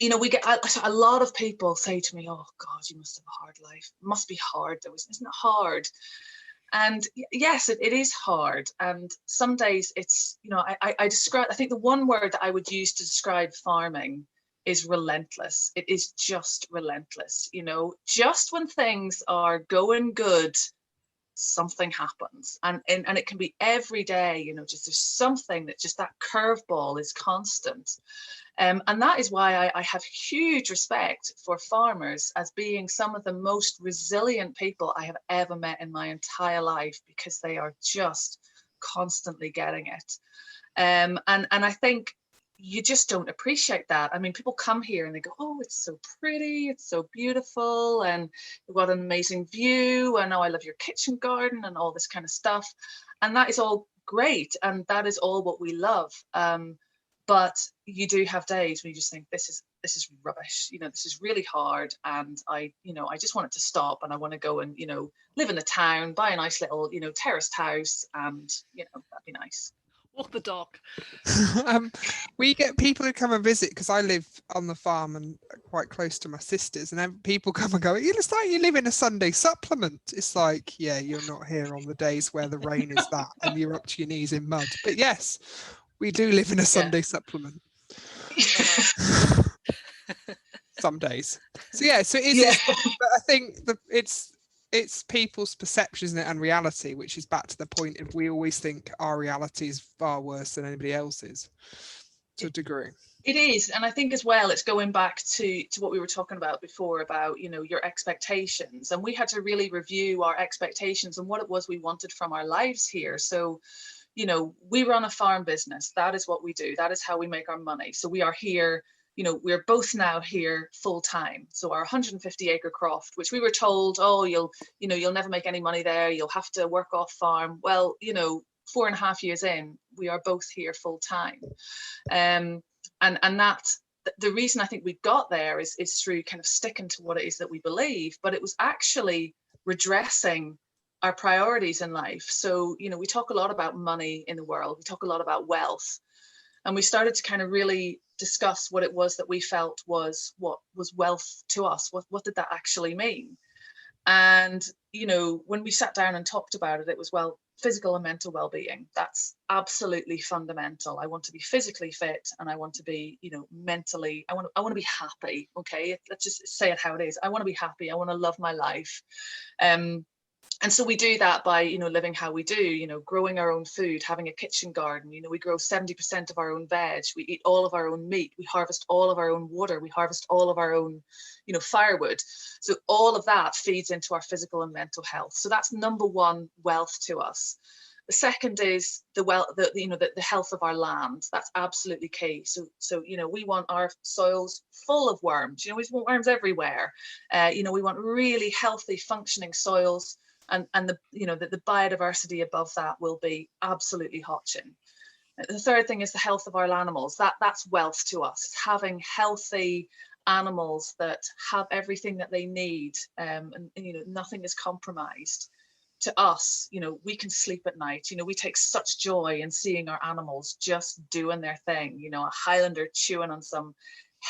you know, we get a lot of people say to me, oh God, you must have a hard life. It must be hard though, isn't it hard? And yes, it is hard. And some days it's, you know, I think the one word that I would use to describe farming is relentless. It is just relentless. You know, just when things are going good, something happens, and it can be every day. You know, just there's something that just that curveball is constant. And that is why I have huge respect for farmers as being some of the most resilient people I have ever met in my entire life, because they are just constantly getting it. And I think you just don't appreciate that. I mean, people come here and they go, oh, it's so pretty, it's so beautiful, and you've got an amazing view, and oh, I love your kitchen garden and all this kind of stuff. And that is all great, and that is all what we love. But you do have days where you just think, this is rubbish, you know, this is really hard, and I just want it to stop, and I want to go and, you know, live in the town, buy a nice little, you know, terraced house, and, you know, that'd be nice. Walk the dog. We get people who come and visit, because I live on the farm and quite close to my sisters, and then people come and go, it looks like you live in a Sunday supplement. It's like, yeah, you're not here on the days where the rain is that and you're up to your knees in mud. But yes, we do live in a Sunday supplement. Some days. So yeah, so it is. But I think it's people's perceptions and reality, which is back to the point of we always think our reality is far worse than anybody else's, to a degree. It is, and I think as well, it's going back to what we were talking about before about, you know, your expectations, and we had to really review our expectations and what it was we wanted from our lives here. So, you know, we run a farm business. That is what we do. That is how we make our money. So we are here, you know, we're both now here full time. So our 150-acre croft, which we were told, oh, you'll never make any money there. You'll have to work off farm. Well, you know, 4.5 years in, we are both here full time. And that's the reason I think we got there is through kind of sticking to what it is that we believe, but it was actually redressing our priorities in life. So, you know, we talk a lot about money in the world. We talk a lot about wealth, and we started to kind of really discuss what it was that we felt was what was wealth to us. What did that actually mean? And, you know, when we sat down and talked about it, it was, well, physical and mental well-being. That's absolutely fundamental. I want to be physically fit, and I want to be, you know, mentally, I want to be happy. Okay, let's just say it how it is. I want to be happy. I want to love my life. And so we do that by, you know, living how we do, you know, growing our own food, having a kitchen garden. You know, we grow 70% of our own veg. We eat all of our own meat. We harvest all of our own water. We harvest all of our own, you know, firewood. So all of that feeds into our physical and mental health. So that's number one wealth to us. The second is the health of our land. That's absolutely key. So you know, we want our soils full of worms. You know, we want worms everywhere. You know, we want really healthy, functioning soils. and the the biodiversity above that will be absolutely hotching. The third thing is the health of our animals. That's wealth to us. It's having healthy animals that have everything that they need, and nothing is compromised. To us, we can sleep at night. We take such joy in seeing our animals just doing their thing. A Highlander chewing on some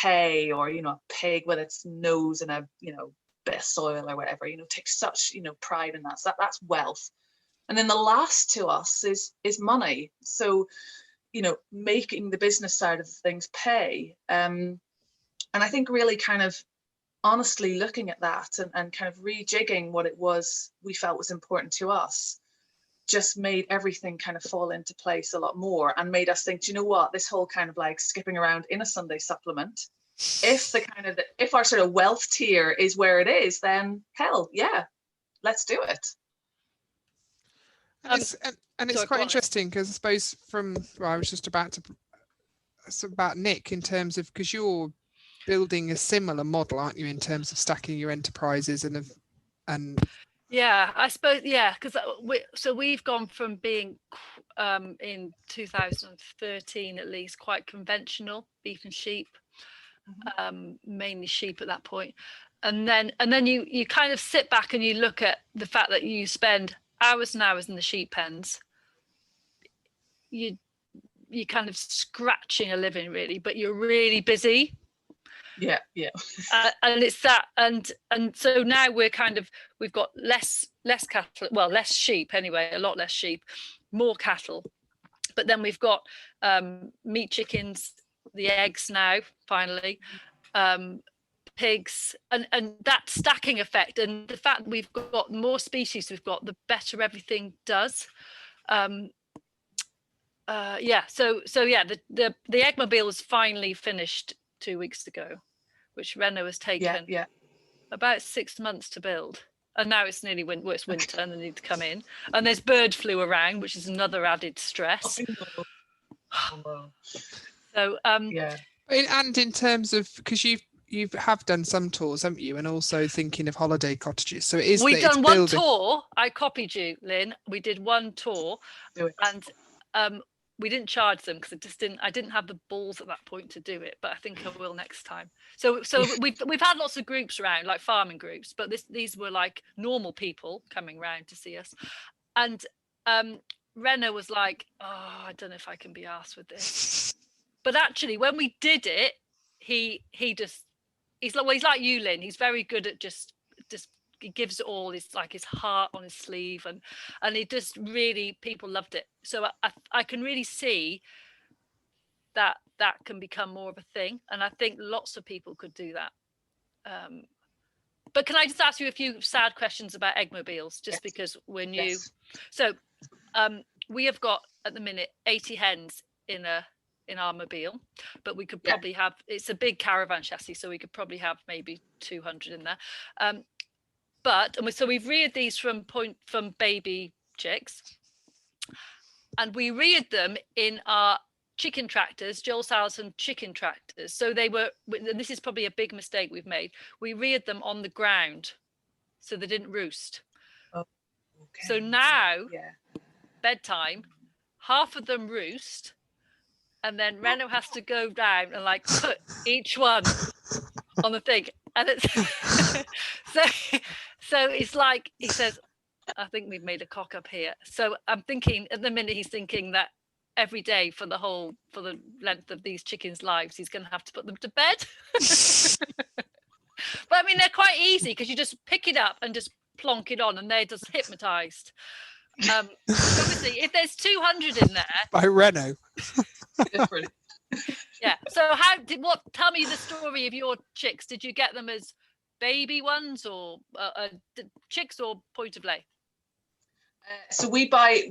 hay, or a pig with its nose in a bit of soil or whatever. Take such pride in that. So that's wealth. And then the last to us is money. So making the business side of things pay. And I think really kind of honestly looking at that and kind of rejigging what it was we felt was important to us just made everything kind of fall into place a lot more, and made us think, do you know what, this whole kind of like skipping around in a Sunday supplement, if our sort of wealth tier is where it is, then hell yeah, let's do it. And it's quite interesting, because I suppose I was just about to, it's about Nick, in terms of, because you're building a similar model, aren't you, in terms of stacking your enterprises and yeah, I suppose, yeah, because we've gone from being in 2013 at least quite conventional, beef and sheep, mainly sheep at that point, and then you kind of sit back and you look at the fact that you spend hours and hours in the sheep pens. You kind of scratching a living really, but you're really busy. Yeah. And it's that, and so now we've got less cattle, well, less sheep anyway, a lot less sheep, more cattle, but then we've got meat chickens, the eggs now finally, pigs, and that stacking effect, and the fact that we've got more species we've got, the better everything does. So the eggmobile was finally finished 2 weeks ago, which Renault has taken about 6 months to build, and now it's nearly it's winter and they need to come in, and there's bird flu around, which is another added stress. So and in terms of, because you have done some tours, haven't you, and also thinking of holiday cottages, so it is we've done one tour. I copied you, Lynn. We did one tour, and we didn't charge them because I didn't have the balls at that point to do it, but I think I will next time. So we've had lots of groups around, like farming groups, but these were like normal people coming around to see us. And Renault was like, oh, I don't know if I can be arsed with this. But actually, when we did it, he's like you, Lynn. He's very good at just he gives it all, his heart on his sleeve, and it just really, people loved it. So I can really see that can become more of a thing, and I think lots of people could do that. But can I just ask you a few sad questions about eggmobiles, just because we're new? Yes. So we have got at the minute 80 hens in our mobile, but we could probably have, it's a big caravan chassis, so we could probably have maybe 200 in there. So we've reared these from baby chicks, and we reared them in our chicken tractors, Joel Salson chicken tractors. So they were, and this is probably a big mistake we've made, we reared them on the ground, so they didn't roost. Oh, okay. So now, bedtime, half of them roost, and then Renault has to go down and like put each one on the thing, and it's so it's like, he says, I think we've made a cock up here. So I'm thinking, at the minute, he's thinking that every day for the length of these chickens' lives, he's going to have to put them to bed. But I mean, they're quite easy, because you just pick it up and just plonk it on, and they're just hypnotized. Obviously, if there's 200 in there, by Renault. Yeah. So tell me the story of your chicks. Did you get them as baby ones, or chicks, or point of lay? So we buy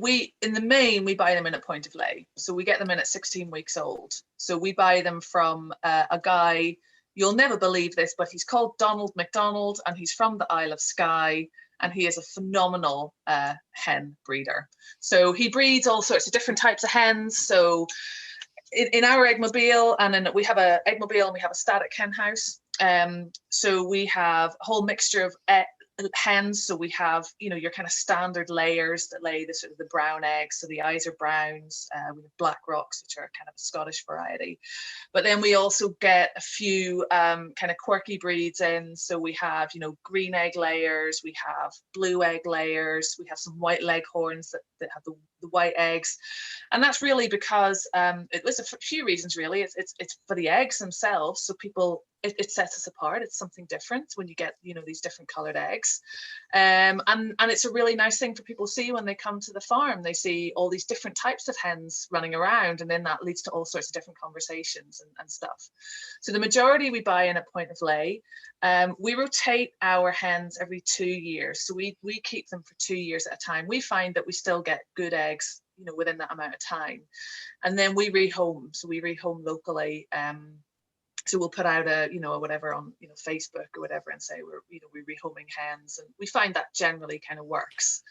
them in at point of lay. So we get them in at 16 weeks old. So we buy them from a guy, you'll never believe this, but he's called Donald McDonald, and he's from the Isle of Skye, and he is a phenomenal hen breeder. So he breeds all sorts of different types of hens. So in our eggmobile, and then we have a eggmobile and we have a static hen house. So we have a whole mixture of hens. So we have, you know, your kind of standard layers that lay the sort of the brown eggs. So the eyes are browns. We have black rocks, which are kind of a Scottish variety. But then we also get a few kind of quirky breeds in. So we have, you know, green egg layers, we have blue egg layers, we have some white leghorns that have the white eggs. And that's really because it was a few reasons, really. It's for the eggs themselves. So people, it sets us apart. It's something different when you get, you know, these different colored eggs. And it's a really nice thing for people to see when they come to the farm. They see all these different types of hens running around, and then that leads to all sorts of different conversations and stuff. So the majority we buy in at point of lay. We rotate our hens every 2 years. So we keep them for 2 years at a time. We find that we still get good eggs, you know, within that amount of time. And then we rehome. So we rehome locally. So we'll put out a, you know, or whatever on, you know, Facebook or whatever, and say we're rehoming hens, and we find that generally kind of works.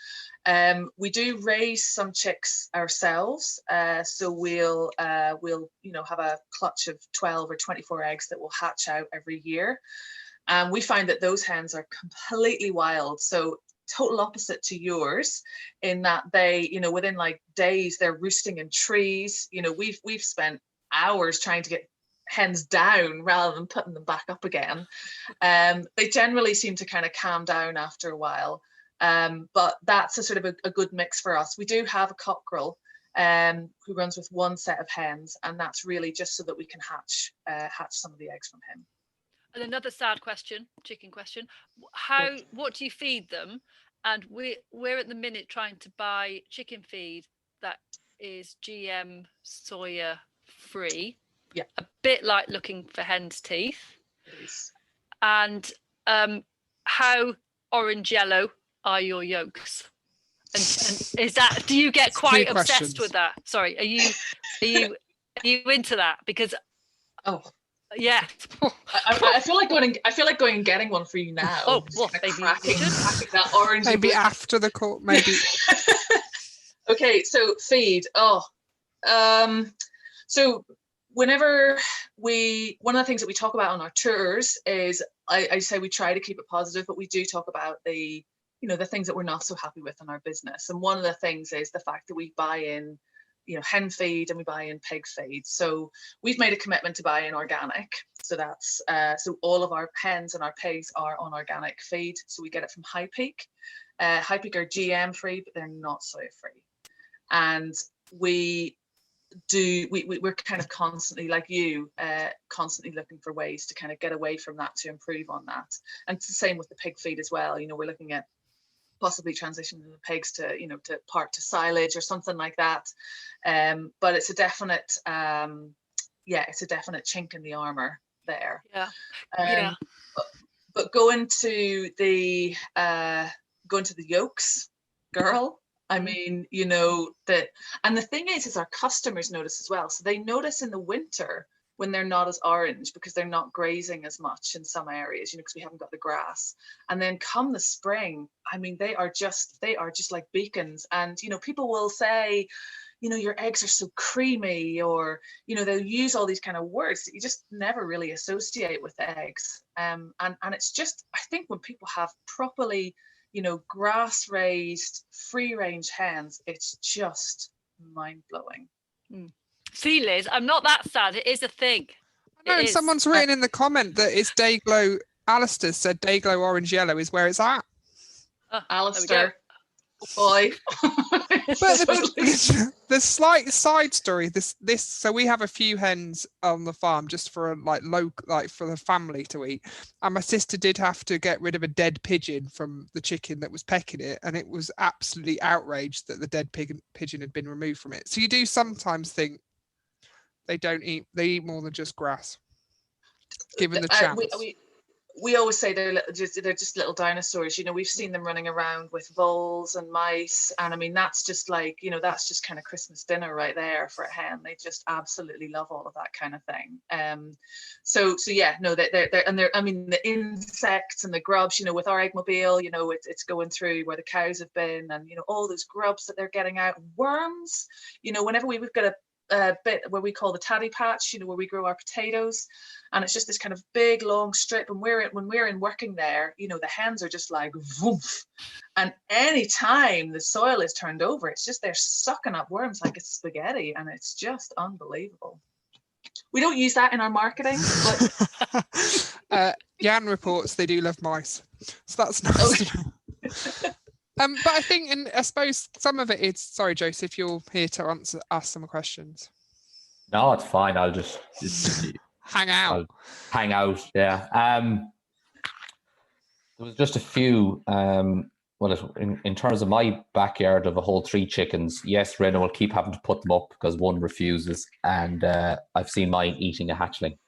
We do raise some chicks ourselves, so we'll you know, have a clutch of 12 or 24 eggs that will hatch out every year. And we find that those hens are completely wild. So total opposite to yours, in that they, you know, within like days they're roosting in trees. You know, we've spent hours trying to get hens down rather than putting them back up again. They generally seem to kind of calm down after a while, but that's a sort of a good mix for us. We do have a cockerel who runs with one set of hens, and that's really just so that we can hatch some of the eggs from him. And another sad question, chicken question: what do you feed them? And we're at the minute trying to buy chicken feed that is GM soya free. Yeah, a bit like looking for hen's teeth. It is. And how orange yellow are your yolks? And is that, do you get quite obsessed with that? Sorry, are you into that? Because yeah, I feel like going and getting one for you now. Oh, well, maybe cracking that orange. Maybe after the call, maybe. Okay, so feed. So whenever one of the things that we talk about on our tours is, I say we try to keep it positive, but we do talk about the things that we're not so happy with in our business. And one of the things is the fact that we buy in, you know, hen feed and we buy in pig feed. So we've made a commitment to buy in organic. So that's, so all of our hens and our pigs are on organic feed. So we get it from High Peak. High Peak are GM free, but they're not soya free. And we're kind of constantly, like you, constantly looking for ways to kind of get away from that, to improve on that. And it's the same with the pig feed as well. You know, we're looking at possibly transitioning the pigs to, you know, to silage or something like that. But it's a definite, it's a definite chink in the armor there. Yeah. But going to the yolks, girl, I mean, you know, and the thing is our customers notice as well. So they notice in the winter when they're not as orange, because they're not grazing as much in some areas, you know, because we haven't got the grass. And then come the spring, I mean, they are just like beacons. And, you know, people will say, you know, your eggs are so creamy, or, you know, they'll use all these kind of words that you just never really associate with eggs. And it's just, I think when people have properly, you know, grass raised, free range hens, it's just mind blowing. See, Liz, I'm not that sad. It is a thing. I know, someone's written in the comment that it's Dayglow. Alistair said Dayglow orange yellow is where it's at. Alistair, boy. But the slight side story, this so we have a few hens on the farm just for for the family to eat, and my sister did have to get rid of a dead pigeon from the chicken that was pecking it, and it was absolutely outraged that the dead pigeon had been removed from it. So you do sometimes think they eat more than just grass, given the chance. We always say they're just little dinosaurs. You know, we've seen them running around with voles and mice, and I mean, that's just like, you know, that's just kind of Christmas dinner right there for a hen. They just absolutely love all of that kind of thing. So yeah, no, they're I mean, the insects and the grubs, you know, with our eggmobile, you know, it's going through where the cows have been, and, you know, all those grubs that they're getting out, worms, you know, whenever we've got bit where we call the taddy patch, you know, where we grow our potatoes, and it's just this kind of big long strip. And when we're in working there, you know, the hens are just like woof, and any time the soil is turned over, it's just they're sucking up worms like it's spaghetti, and it's just unbelievable. We don't use that in our marketing, but Jan reports they do love mice, so that's nice. Okay. But I think, and I suppose some of it is, sorry, Joseph, you're here to ask some questions. No, it's fine. I'll just hang out. I'll hang out. Yeah. There was just a few. Well, in terms of my backyard of a whole 3 chickens, yes, Rena will keep having to put them up because one refuses, and I've seen mine eating a hatchling.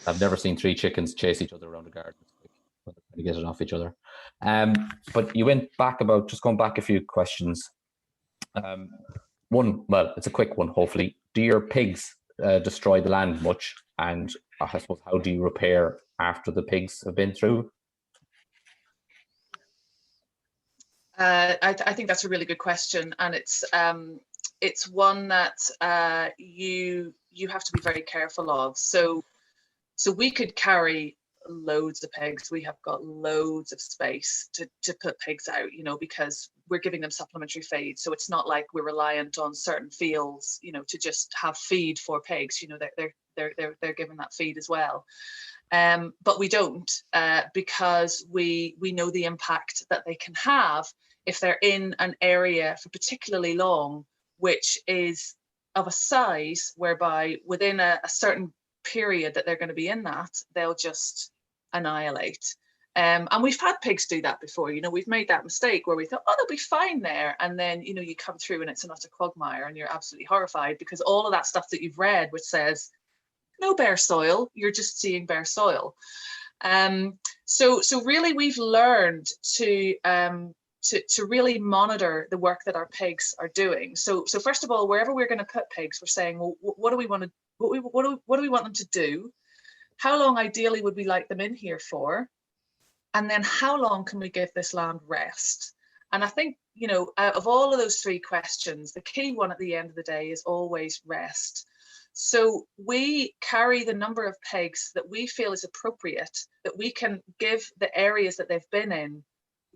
I've never seen 3 chickens chase each other around the garden when they're trying to get it off each other. But you went back about, just going back a few questions. One, well, it's a quick one, hopefully. Do your pigs destroy the land much? And I suppose, how do you repair after the pigs have been through? I think that's a really good question, and it's one that you have to be very careful of. So we could carry loads of pigs. We have got loads of space to put pigs out, you know, because we're giving them supplementary feed. So it's not like we're reliant on certain fields, you know, to just have feed for pigs. You know, they're given that feed as well. But we don't, because we know the impact that they can have if they're in an area for particularly long, which is of a size whereby within a certain period that they're going to be in that, they'll just annihilate. And we've had pigs do that before. You know, we've made that mistake where we thought, oh, they'll be fine there. And then, you know, you come through and it's an utter quagmire and you're absolutely horrified because all of that stuff that you've read, which says no bare soil, you're just seeing bare soil. So really we've learned to really monitor the work that our pigs are doing. So first of all, wherever we're going to put pigs, we're saying, well, what do we want them to do? How long ideally would we like them in here for? And then how long can we give this land rest? And I think, you know, out of all of those 3 questions, the key one at the end of the day is always rest. So we carry the number of pigs that we feel is appropriate, that we can give the areas that they've been in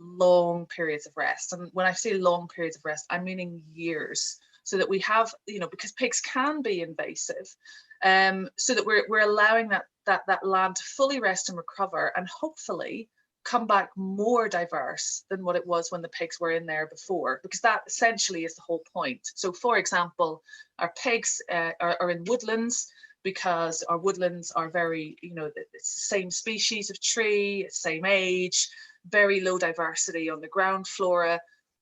long periods of rest. And when I say long periods of rest, I'm meaning years, so that we have, you know, because pigs can be invasive, so that we're allowing that land to fully rest and recover, and hopefully come back more diverse than what it was when the pigs were in there before, because that essentially is the whole point. So for example, our pigs are in woodlands, because our woodlands are very, you know, it's the same species of tree, same age, very low diversity on the ground flora.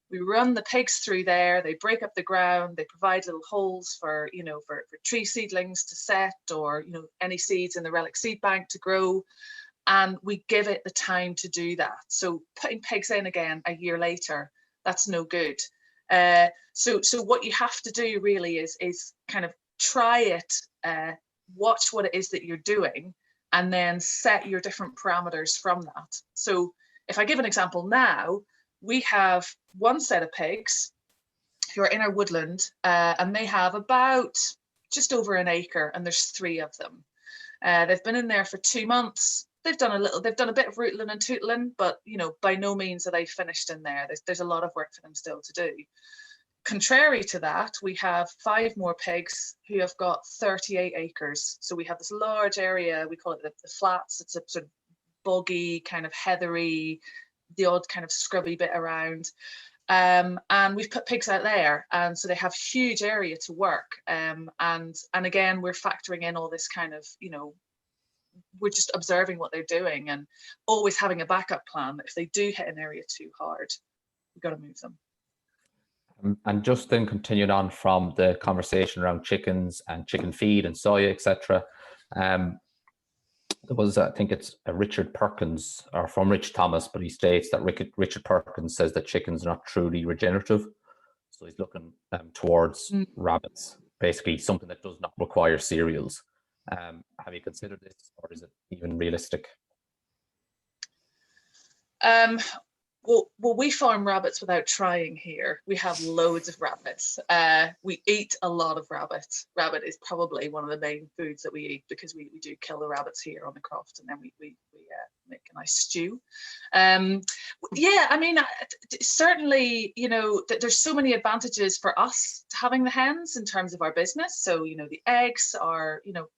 We run the pigs through there, they break up the ground, they provide little holes for, you know, for tree seedlings to set, or, you know, any seeds in the relic seed bank to grow. And we give it the time to do that. So putting pigs in again a year later, that's no good. So what you have to do really is kind of try it, watch what it is that you're doing, and then set your different parameters from that. So if I give an example now, we have one set of pigs who are in our woodland, and they have about just over an acre, and there's 3 of them. They've been in there for 2 months. They've done a bit of rootling and tootling, but, you know, by no means are they finished in there. There's a lot of work for them still to do. Contrary to that, we have 5 more pigs who have got 38 acres. So we have this large area, we call it the flats. It's a sort of boggy, kind of heathery, the odd kind of scrubby bit around. And we've put pigs out there, and so they have huge area to work. And again, we're factoring in all this kind of, you know, we're just observing what they're doing and always having a backup plan that if they do hit an area too hard, we've got to move them. And just then continuing on from the conversation around chickens and chicken feed and soya, etc. There was, I think it's a Richard Perkins, or from Rich Thomas, but he states that Richard Perkins says that chickens are not truly regenerative. So he's looking towards rabbits, basically something that does not require cereals. Have you considered this, or is it even realistic? Well, we farm rabbits without trying here. We have loads of rabbits. We eat a lot of rabbit. Rabbit is probably one of the main foods that we eat, because we do kill the rabbits here on the croft, and then we make a nice stew. Yeah, I mean, certainly, you know, there's so many advantages for us to having the hens in terms of our business. So, you know, the eggs are, you know,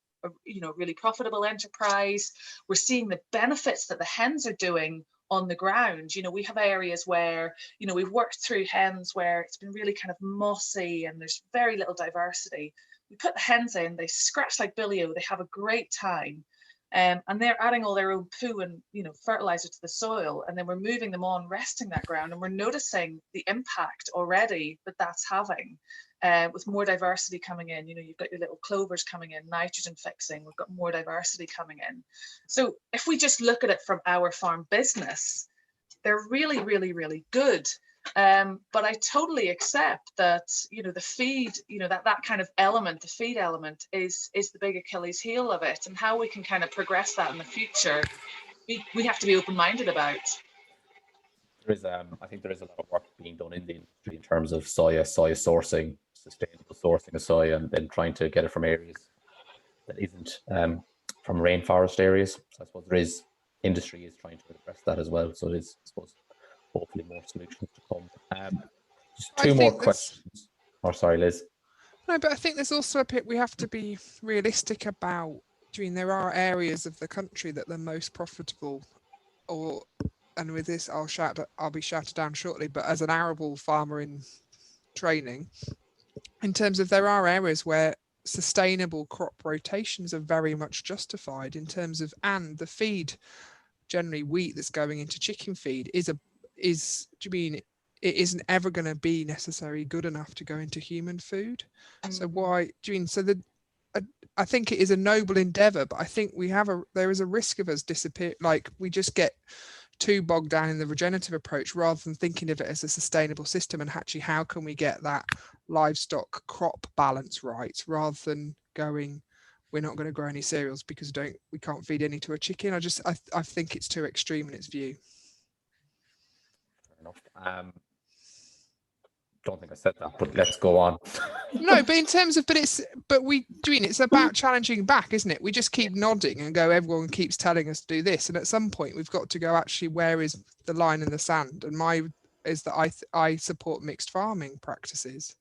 really profitable enterprise. We're seeing the benefits that the hens are doing on the ground. You know, we have areas where, you know, we've worked through hens where it's been really kind of mossy and there's very little diversity. We put the hens in, they scratch like billy-o, they have a great time, and they're adding all their own poo and, you know, fertilizer to the soil, and then we're moving them on, resting that ground, and we're noticing the impact already that that's having. With more diversity coming in, you know, you've got your little clovers coming in, nitrogen fixing, we've got more diversity coming in. So if we just look at it from our farm business, they're really, really, really good. But I totally accept that, you know, the feed, you know, that kind of element, the feed element is the big Achilles heel of it, and how we can kind of progress that in the future, we have to be open-minded about. There is, I think there is a lot of work being done in the industry in terms of soya sourcing, sustainable sourcing of soya, and then trying to get it from areas that isn't from rainforest areas. So I suppose there is, industry is trying to address that as well. So it is, I suppose, hopefully more solutions to come. Just two more questions. Oh, sorry, Liz. No, but I think there's also a bit we have to be realistic about. I mean, there are areas of the country that are most profitable, and with this, I'll be shouted down shortly, but as an arable farmer in training, in terms of there are areas where sustainable crop rotations are very much justified in terms of, and the feed, generally wheat that's going into chicken feed do you mean it isn't ever going to be necessarily good enough to go into human food? So why do you mean, so I think it is a noble endeavor, but I think there is a risk of us disappear, like we just get too bogged down in the regenerative approach rather than thinking of it as a sustainable system, and actually how can we get that livestock crop balance right, rather than going, we're not going to grow any cereals because we can't feed any to a chicken. I think it's too extreme in its view. Fair enough. Don't think I said that, but let's go on. No, but in terms of, it's about challenging back, isn't it? We just keep nodding and go, everyone keeps telling us to do this, and at some point we've got to go, actually, where is the line in the sand? And is that I support mixed farming practices,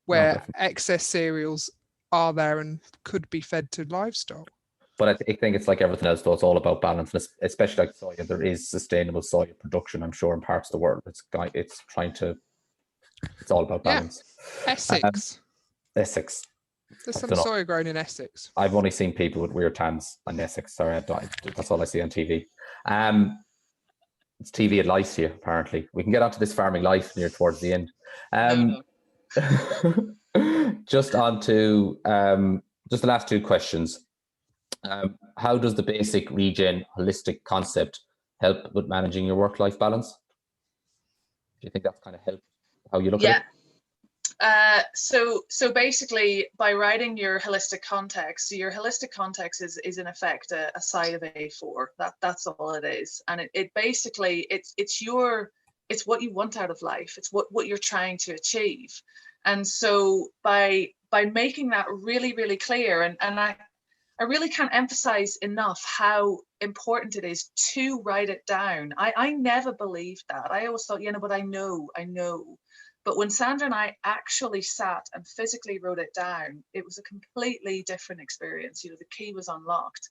where excess cereals are there and could be fed to livestock. But I think it's like everything else, though. It's all about balance, especially like soya. There is sustainable soya production, I'm sure, in parts of the world. It's all about balance. Yeah. Essex. Essex. There's some soya grown in Essex. I've only seen people with weird tans in Essex. Sorry, that's all I see on TV. It's TV advice here, apparently. We can get onto this farming life near towards the end. No. Just on to just the last two questions. How does the basic regen holistic concept help with managing your work-life balance? Do you think that's kind of helped how you look at it? So basically, by writing your holistic context, so your holistic context is in effect a side of A4. That's all it is, and it basically it's what you want out of life. It's what you're trying to achieve, and so by making that really, really clear, and I really can't emphasize enough how important it is to write it down. I never believed that. I always thought, but I know. But when Sandra and I actually sat and physically wrote it down, it was a completely different experience. The key was unlocked.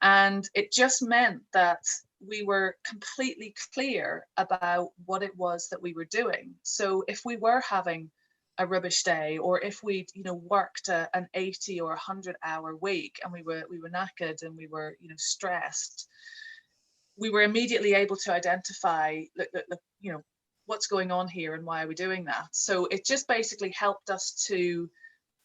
And it just meant that we were completely clear about what it was that we were doing. So if we were having a rubbish day, or if we worked an 80 or 100-hour week and we were knackered and we were stressed, we were immediately able to identify what's going on here and why are we doing that. So it just basically helped us to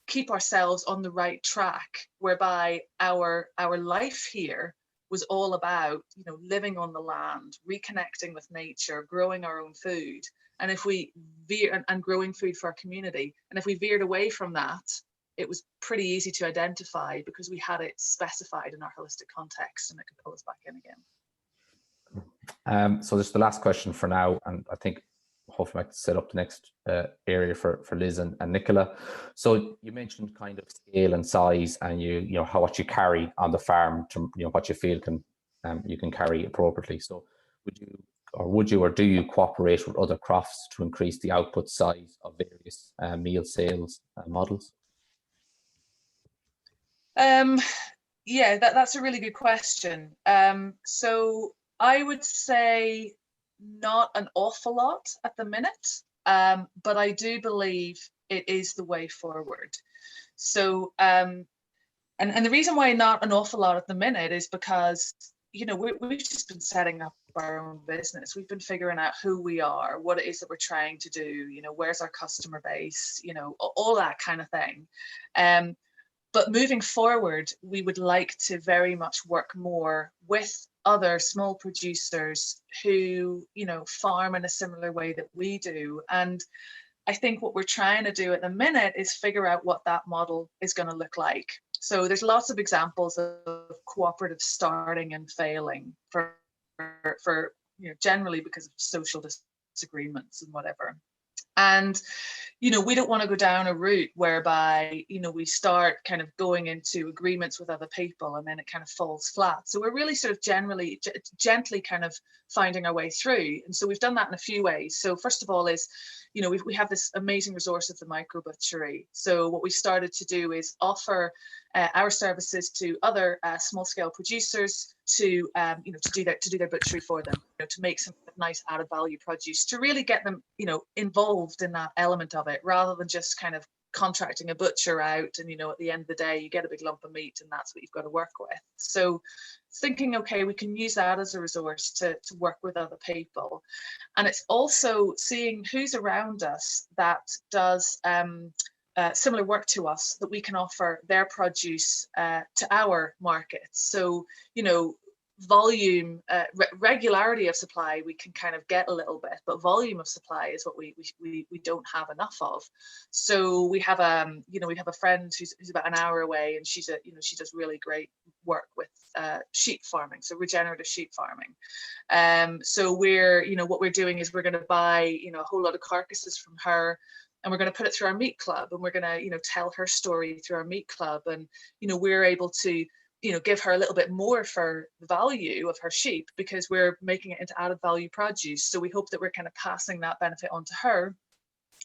keep ourselves on the right track, whereby our life here was all about living on the land, reconnecting with nature, growing our own food. And if we and growing food for our community, and if we veered away from that, it was pretty easy to identify because we had it specified in our holistic context, and it could pull us back in again. So just the last question for now, and I think hopefully I can set up the next area for Liz and Nicola. So you mentioned kind of scale and size, and you know how what you carry on the farm to what you feel can you can carry appropriately. So would you or do you cooperate with other crofts to increase the output size of various meal sales models? Yeah, that's a really good question. So I would say not an awful lot at the minute, but I do believe it is the way forward. So, and the reason why not an awful lot at the minute is because, you know, we've just been setting up our own business. We've been figuring out who we are, what it is that we're trying to do, you know, where's our customer base, you know, all that kind of thing. But moving forward, we would like to very much work more with other small producers who, you know, farm in a similar way that we do. And I think what we're trying to do at the minute is figure out what that model is going to look like. So there's lots of examples of cooperative starting and failing for you know, generally because of social disagreements and whatever. And, you know, we don't want to go down a route whereby, you know, we start kind of going into agreements with other people and then it kind of falls flat. So we're really sort of gently kind of finding our way through. And so we've done that in a few ways. So first of all is, you know, we have this amazing resource of the micro butchery. So what we started to do is offer our services to other small scale producers to, you know, to do their butchery for them, you know, to make some nice added value produce, to really get them, you know, involved in that element of it, rather than just kind of contracting a butcher out and, you know, at the end of the day you get a big lump of meat and that's what you've got to work with. So thinking, okay, we can use that as a resource to work with other people. And it's also seeing who's around us that does similar work to us, that we can offer their produce to our markets. So, you know, volume, regularity of supply we can kind of get a little bit, but volume of supply is what we don't have enough of. So we have you know, we have a friend who's about an hour away, and she's you know, she does really great work with sheep farming, so regenerative sheep farming. So we're, you know, what we're doing is we're going to buy, you know, a whole lot of carcasses from her, and we're going to put it through our meat club, and we're going to, you know, tell her story through our meat club, and, you know, we're able to, you know, give her a little bit more for the value of her sheep because we're making it into added value produce. So we hope that we're kind of passing that benefit on to her,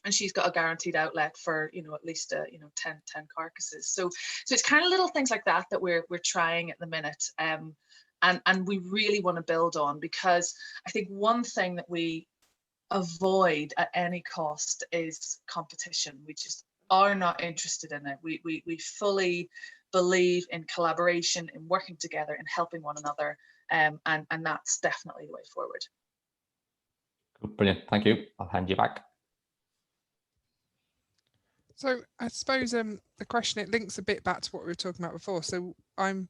and she's got a guaranteed outlet for, you know, at least you know, 10 carcasses. So it's kind of little things like that that we're trying at the minute, and we really want to build on, because I think one thing that we avoid at any cost is competition. We just are not interested in it. We fully believe in collaboration, in working together, in helping one another, and that's definitely the way forward. Brilliant, thank you. I'll hand you back. So I suppose the question, it links a bit back to what we were talking about before. So I'm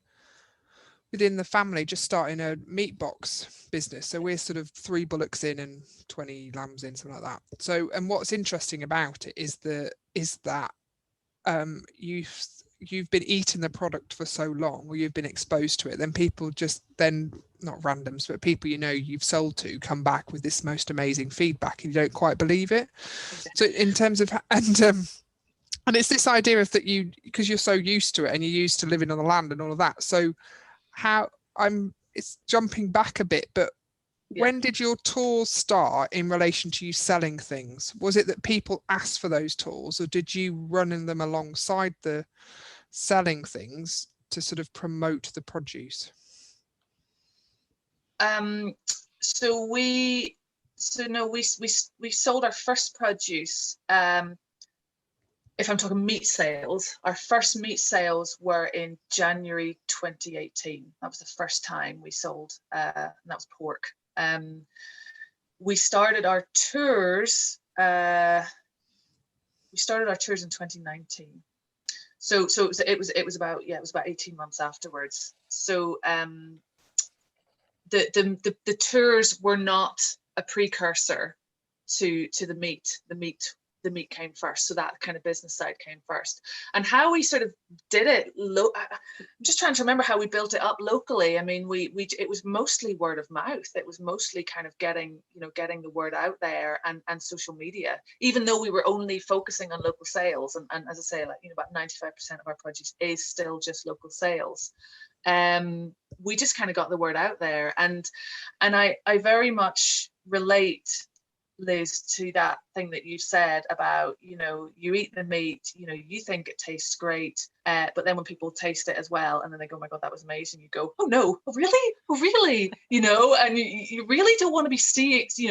within the family just starting a meat box business. So we're sort of 3 bullocks in and 20 lambs in, something like that. So, and what's interesting about it is that you've been eating the product for so long, or you've been exposed to it, then people just then, not randoms, but people, you know, you've sold to, come back with this most amazing feedback and you don't quite believe it. So in terms of, and it's this idea of that you, because you're so used to it and you're used to living on the land and all of that. So it's jumping back a bit, but yeah. When did your tours start in relation to you selling things? Was it that people asked for those tours, or did you run in them alongside the selling things to sort of promote the produce? So we sold our first produce. If I'm talking meat sales, our first meat sales were in January 2018. That was the first time we sold, and that was pork. We started our tours. We started our tours in 2019. So it was about 18 months afterwards. So the tours were not a precursor to the meat. The meat the meat came first. So that kind of business side came first. And how we sort of did it, I'm just trying to remember how we built it up locally. I mean, it was mostly word of mouth. It was mostly kind of getting the word out there, and social media, even though we were only focusing on local sales. And as I say, like, about 95% of our produce is still just local sales. We just kind of got the word out there. And I very much relate, Liz, to that thing that you said about, you eat the meat, you think it tastes great, but then when people taste it as well, and then they go, oh my God, that was amazing, you go, oh no, oh really, and you really don't want to be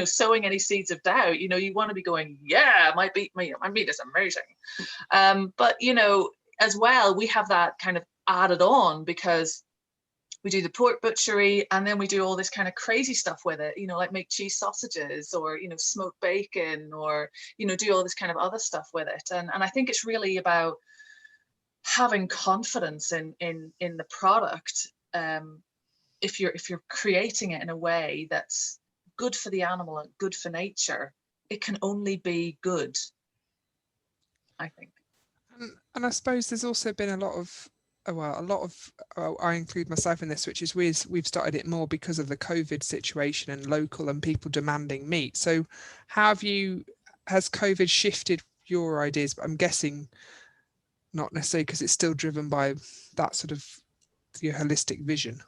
sowing any seeds of doubt. You want to be going, yeah, my meat is amazing. But as well, we have that kind of added on, because we do the pork butchery, and then we do all this kind of crazy stuff with it, like make cheese sausages, or, smoke bacon, or, do all this kind of other stuff with it. And I think it's really about having confidence in the product. If you're creating it in a way that's good for the animal and good for nature, it can only be good, I think. And I suppose there's also been a lot of, I include myself in this, which is we've started it more because of the COVID situation and local and people demanding meat. So has COVID shifted your ideas? I'm guessing not necessarily, because it's still driven by that sort of your holistic vision.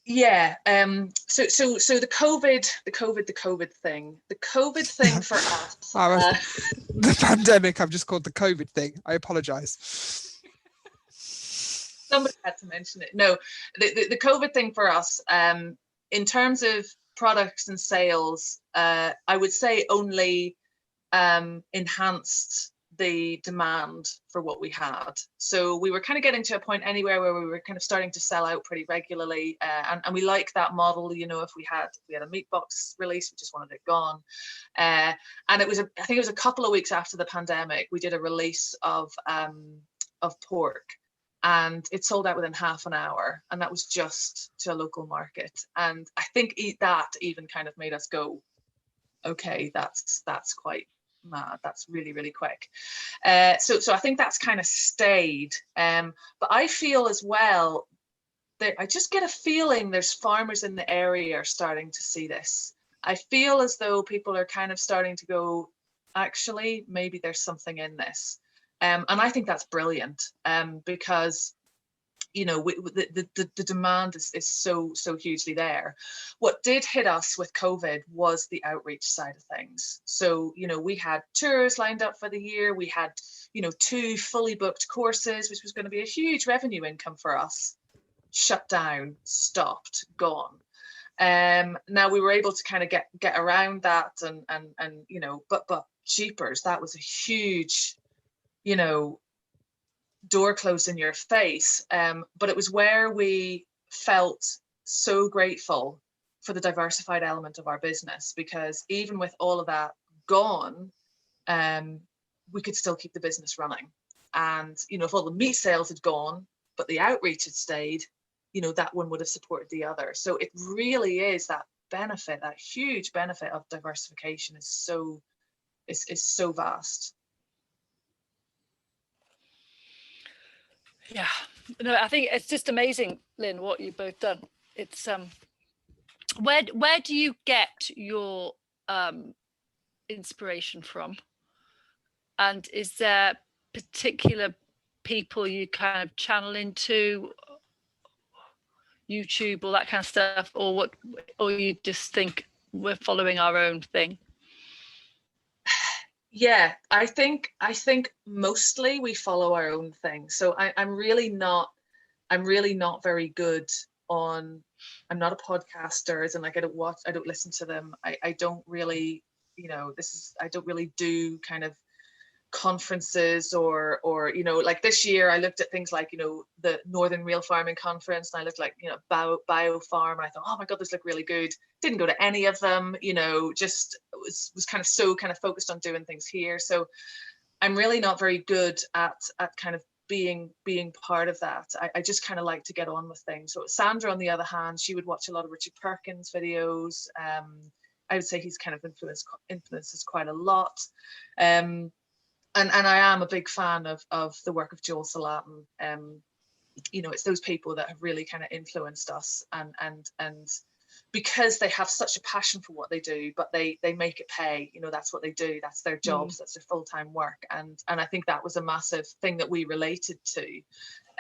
Yeah. So the COVID thing for us. The pandemic, I've just called the COVID thing. I apologize. Somebody had to mention it. No, the COVID thing for us, in terms of products and sales, I would say only enhanced the demand for what we had. So we were kind of getting to a point anywhere where we were kind of starting to sell out pretty regularly, and we like that model. If we had a meat box release, we just wanted it gone. And I think it was a couple of weeks after the pandemic, we did a release of pork, and it sold out within half an hour, and that was just to a local market. And I think that even kind of made us go, okay, that's quite mad. That's really, really quick. So I think that's kind of stayed. But I feel as well that I just get a feeling there's farmers in the area are starting to see this. I feel as though people are kind of starting to go, actually, maybe there's something in this. And I think that's brilliant, because the demand is so hugely there. What did hit us with COVID was the outreach side of things. So we had tours lined up for the year. We had 2 fully booked courses, which was going to be a huge revenue income for us. Shut down, stopped, gone. Now we were able to kind of get around that, and but jeepers, that was a huge door closed in your face. But it was where we felt so grateful for the diversified element of our business, because even with all of that gone, we could still keep the business running. And if all the meat sales had gone but the outreach had stayed, that one would have supported the other. So it really is that benefit, that huge benefit of diversification is so vast. Yeah, no, I think it's just amazing, Lynn, what you've both done. It's where do you get your inspiration from? And is there particular people you kind of channel into, YouTube, all that kind of stuff, or you just think we're following our own thing? Yeah, I think mostly we follow our own thing. So I'm really not very good on, I'm not a podcaster, as in like I don't listen to them. I don't really, I don't really do kind of conferences or like this year I looked at things like the Northern Real Farming Conference, and I looked like Biofarm, and I thought, oh my god, this looked really good. Didn't go to any of them, just was kind of so kind of focused on doing things here. So I'm really not very good at kind of being part of that. I just kind of like to get on with things. So Sandra, on the other hand, she would watch a lot of Richard Perkins videos. I would say he's kind of influences quite a lot. And I am a big fan of the work of Joel Salatin. You know, it's those people that have really kind of influenced us, and because they have such a passion for what they do, but they make it pay. You know, that's what they do. That's their jobs. That's their full-time work. And I think that was a massive thing that we related to.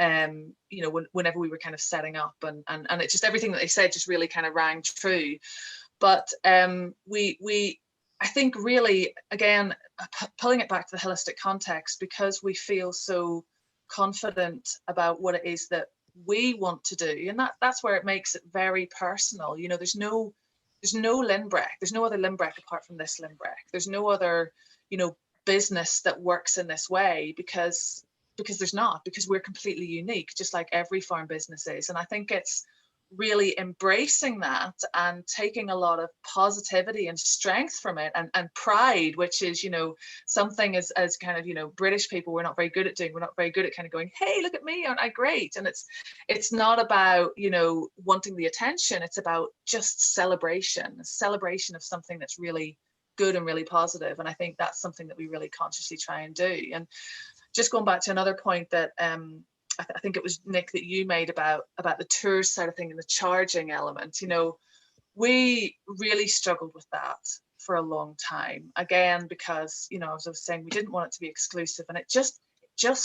You know, whenever we were kind of setting up, and it just, everything that they said just really kind of rang true. But I think really, again, pulling it back to the holistic context, because we feel so confident about what it is that we want to do, and that's where it makes it very personal. You know, there's no Lynbreck, there's no other Lynbreck apart from this Lynbreck. There's no other, you know, business that works in this way, because there's not, because we're completely unique, just like every farm business is. And I think it's really embracing that and taking a lot of positivity and strength from it, and pride, which is, you know, something as kind of, you know, British people, we're not very good at doing. We're not very good at kind of going, hey, look at me, aren't I great? And it's not about, you know, wanting the attention. It's about just celebration, a celebration of something that's really good and really positive. And I think that's something that we really consciously try and do. And just going back to another point that I think it was Nick that you made about the tours side of thing and the charging element. You know, we really struggled with that for a long time. Again, because, you know, as I was saying, we didn't want it to be exclusive, and it just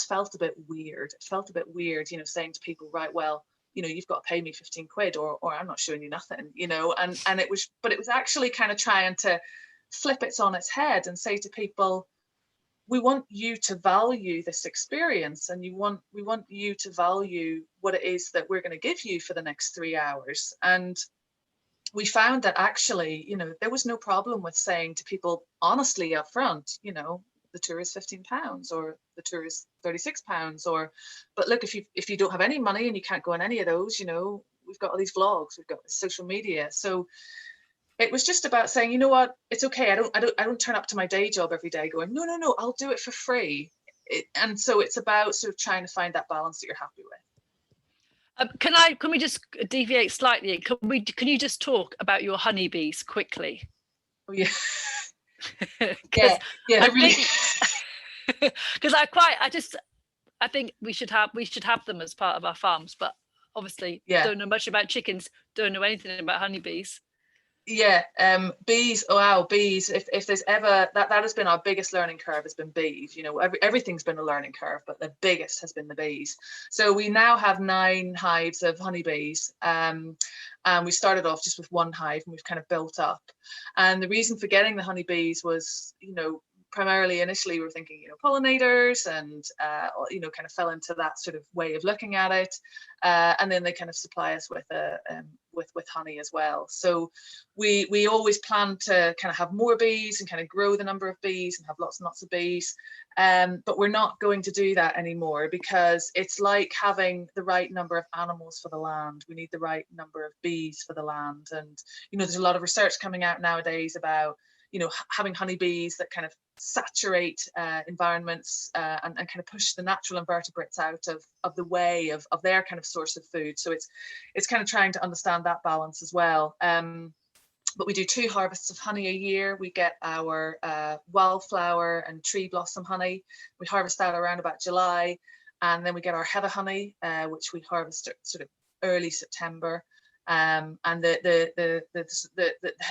felt a bit weird. It felt a bit weird, you know, saying to people, right, well, you know, you've got to pay me 15 quid or I'm not showing you nothing, you know. And it was actually kind of trying to flip it on its head and say to people, we want you to value this experience, and we want you to value what it is that we're going to give you for the next 3 hours. And we found that actually, you know, there was no problem with saying to people honestly up front, you know, the tour is £15 or the tour is £36, or, but look, if you don't have any money and you can't go on any of those, you know, we've got all these vlogs, we've got social media. So it was just about saying, you know what, it's okay. I don't turn up to my day job every day going, no, I'll do it for free. And so it's about sort of trying to find that balance that you're happy with. Can we just deviate slightly? Can you just talk about your honeybees quickly? Oh yeah. yeah. I really. Because I think we should have them as part of our farms, but obviously don't know much about chickens, don't know anything about honeybees. Yeah, bees. Oh wow, bees. If there's ever that has been our biggest learning curve, has been bees. You know, everything's been a learning curve, but the biggest has been the bees. So we now have 9 hives of honeybees, and we started off just with 1 hive, and we've kind of built up. And the reason for getting the honeybees was, you know, primarily initially we were thinking, you know, pollinators, and you know, kind of fell into that sort of way of looking at it, and then they kind of supply us with honey as well. So we always plan to kind of have more bees and kind of grow the number of bees and have lots and lots of bees, but we're not going to do that anymore, because it's like having the right number of animals for the land. We need the right number of bees for the land. And you know, there's a lot of research coming out nowadays about, you know, having honeybees that kind of saturate environments and kind of push the natural invertebrates out of the way of their kind of source of food. So it's kind of trying to understand that balance as well. But we do 2 harvests of honey a year. We get our wildflower and tree blossom honey. We harvest that around about July, and then we get our heather honey, which we harvest at sort of early September. And the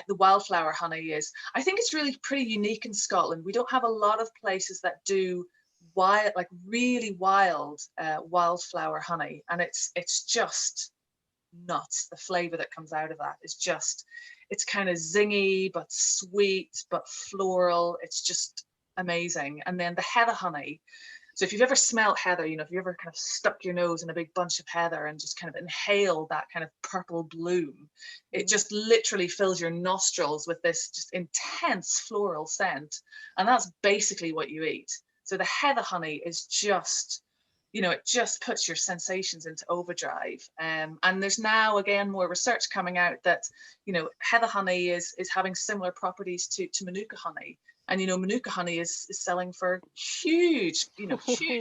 wildflower honey is, I think it's really pretty unique in Scotland. We don't have a lot of places that do really wild wildflower honey, and it's just nuts. The flavor that comes out of that is just, it's kind of zingy but sweet but floral. It's just amazing. And then the heather honey, so if you've ever smelled heather, you know, if you ever kind of stuck your nose in a big bunch of heather and just kind of inhaled that kind of purple bloom, it just literally fills your nostrils with this just intense floral scent. And that's basically what you eat. So the heather honey is just, you know, it just puts your sensations into overdrive. And there's now, again, more research coming out that, you know, heather honey is having similar properties to Manuka honey. And, you know, Manuka honey is selling for huge money.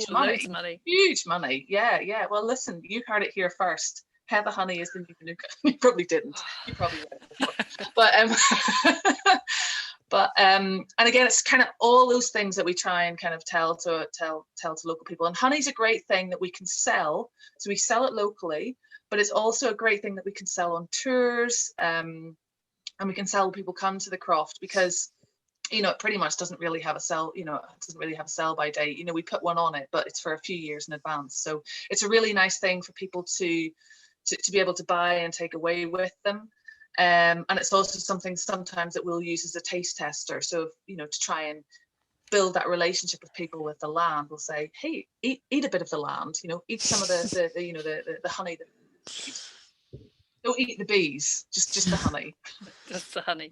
Loads of money. Huge money. Yeah. Well, listen, you heard it here first. Heather honey is the new Manuka. You probably didn't. You probably read it before. But and again, it's kind of all those things that we try and kind of tell to local people. And honey's a great thing that we can sell. So we sell it locally, but it's also a great thing that we can sell on tours, and we can sell when people come to the croft, because it pretty much doesn't really have a sell, it doesn't really have a sell by date. We put one on it, but it's for a few years in advance. So it's a really nice thing for people to be able to buy and take away with them. And it's also something sometimes that we'll use as a taste tester. So, to try and build that relationship with people with the land, we'll say, hey, eat a bit of the land, eat some of the honey. Don't eat the bees, just the honey. Just the honey.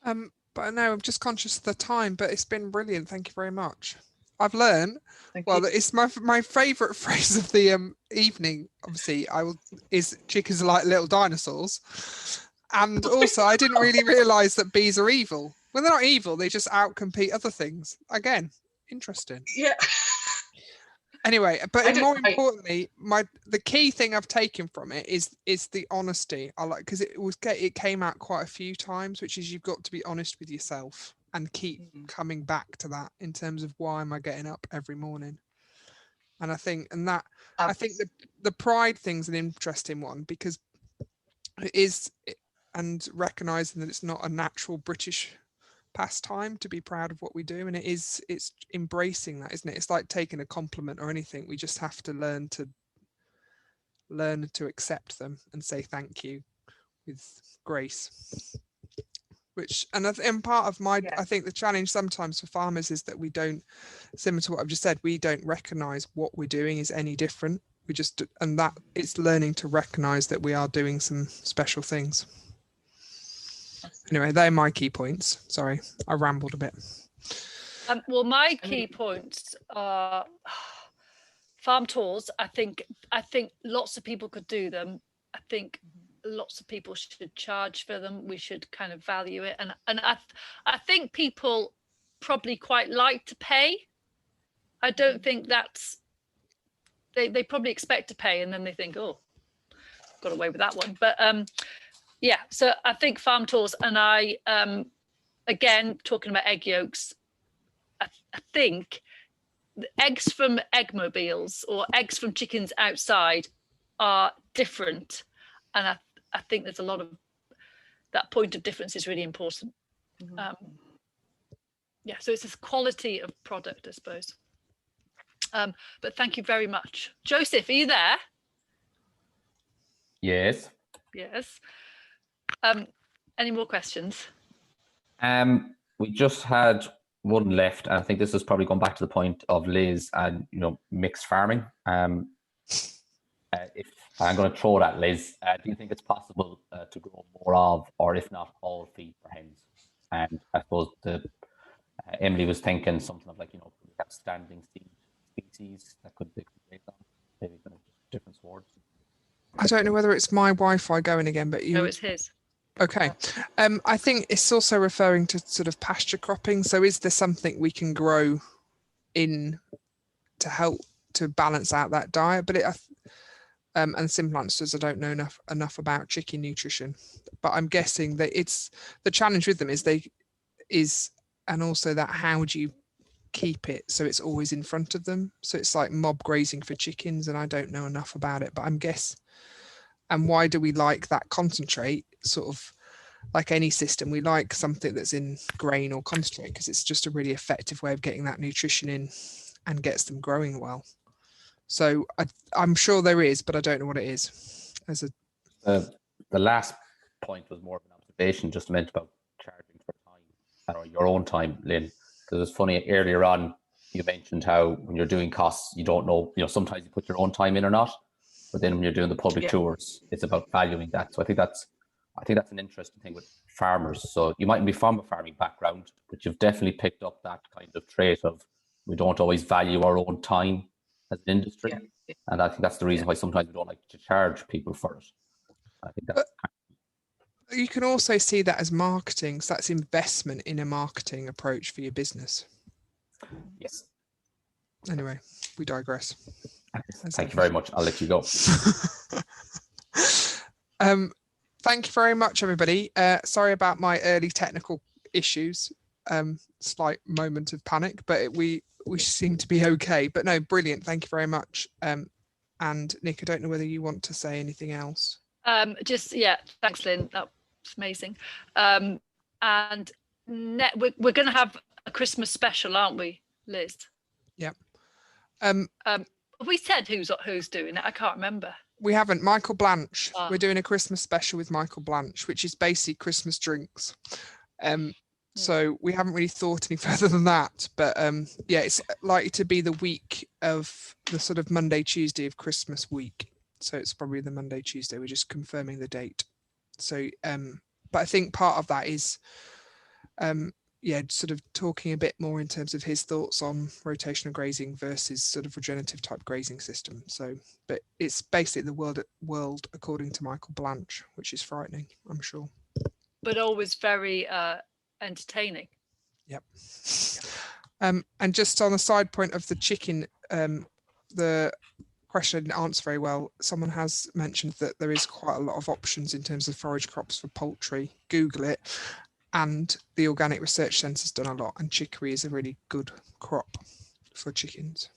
But I know I'm just conscious of the time, but it's been brilliant. Thank you very much. I've learned, it's my favourite phrase of the evening, obviously, is chickens are like little dinosaurs. And also, I didn't really realise that bees are evil. Well, they're not evil, they just outcompete other things. Again, interesting. Yeah. Anyway, but more importantly, the key thing I've taken from it is the honesty. I like, because it came out quite a few times, which is you've got to be honest with yourself and keep coming back to that in terms of why am I getting up every morning. And I think the pride thing's an interesting one, because it is, and recognizing that it's not a natural British pastime to be proud of what we do, and it's embracing that, isn't it? It's like taking a compliment or anything. We just have to learn to accept them and say thank you with grace. And part of I think the challenge sometimes for farmers is that we don't, similar to what I've just said, we don't recognize what we're doing is any different. And that it's learning to recognize that we are doing some special things. Anyway, they're my key points. Sorry, I rambled a bit. Well, my key points are farm tours. I think lots of people could do them. I think lots of people should charge for them. We should kind of value it, and I think people probably quite like to pay. I don't think that's they probably expect to pay, and then they think, oh, got away with that one. But yeah, so I think farm tours, and I again talking about egg yolks, I think eggs from egg mobiles or eggs from chickens outside are different, and I think there's a lot of that point of difference is really important. Yeah, so it's this quality of product, I suppose. But thank you very much. Joseph, are you there? Yes. Yes. Any more questions? We just had one left, and I think this is probably going back to the point of Liz and mixed farming. If I'm going to throw that, Liz, do you think it's possible to grow more of, or if not all, feed for hens? And I suppose Emily was thinking something of like, we have standing seed species that could be based on maybe kind of different swords. I don't know whether it's my Wi-Fi going again, but No, it's his. Okay. I think it's also referring to sort of pasture cropping. So is there something we can grow in to help to balance out that diet? But and simple answers, I don't know enough about chicken nutrition, but I'm guessing that it's the challenge with them and also that how do you keep it so it's always in front of them? So it's like mob grazing for chickens, and I don't know enough about it, but and why do we like that concentrate? Sort of like any system, we like something that's in grain or concentrate because it's just a really effective way of getting that nutrition in and gets them growing well. So I'm sure there is, but I don't know what it is. The last point was more of an observation, just meant about charging for time or your own time, Lynn, because it's funny, earlier on you mentioned how when you're doing costs, you don't know, sometimes you put your own time in or not, but then when you're doing the public tours, it's about valuing that. So I think that's an interesting thing with farmers. So you mightn't be from a farming background, but you've definitely picked up that kind of trait of we don't always value our own time as an industry. Yeah. And I think that's the reason why sometimes we don't like to charge people for it. I think that's you can also see that as marketing. So that's investment in a marketing approach for your business. Yes. Anyway, we digress. Thank you very much. I'll let you go. Thank you very much, everybody. Sorry about my early technical issues. Slight moment of panic, but we seem to be okay. But no, brilliant. Thank you very much. And Nick, I don't know whether you want to say anything else. Thanks, Lynn. That was amazing. And we're going to have a Christmas special, aren't we, Liz? Yep. Have we said who's doing it? I can't remember. We haven't. Michael Blanche. We're doing a Christmas special with Michael Blanche, which is basically Christmas drinks. So we haven't really thought any further than that. But it's likely to be the week of the sort of Monday, Tuesday of Christmas week. So it's probably the Monday, Tuesday. We're just confirming the date. So, but I think part of that is, sort of talking a bit more in terms of his thoughts on rotational grazing versus sort of regenerative type grazing system. So, but it's basically the world according to Michael Blanche, which is frightening, I'm sure. But always very entertaining. Yep. And just on the side point of the chicken, the question I didn't answer very well. Someone has mentioned that there is quite a lot of options in terms of forage crops for poultry. Google it. And the Organic Research Centre's done a lot, and chicory is a really good crop for chickens.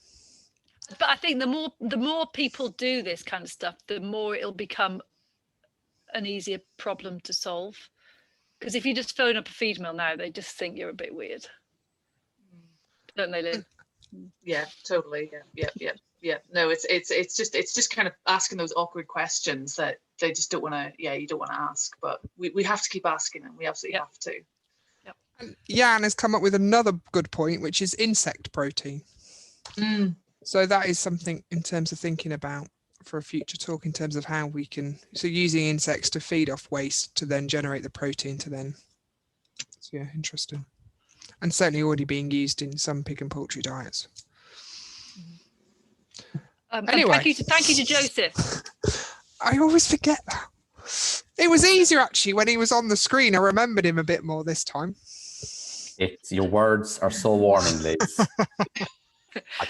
But I think the more people do this kind of stuff, the more it'll become an easier problem to solve. Because if you just phone up a feed mill now, they just think you're a bit weird, don't they, Lynn? Yeah, totally. Yeah. No, it's just kind of asking those awkward questions that they just don't want to. Yeah, you don't want to ask, but we have to keep asking them. We absolutely have to. And Jan has come up with another good point, which is insect protein. So that is something in terms of thinking about for a future talk in terms of how we can, so using insects to feed off waste to then generate the protein to then. So yeah, interesting. And certainly already being used in some pig and poultry diets. Anyway. Thank you to Joseph. I always forget that. It was easier actually when he was on the screen. I remembered him a bit more this time. Your words are so warming, Liz.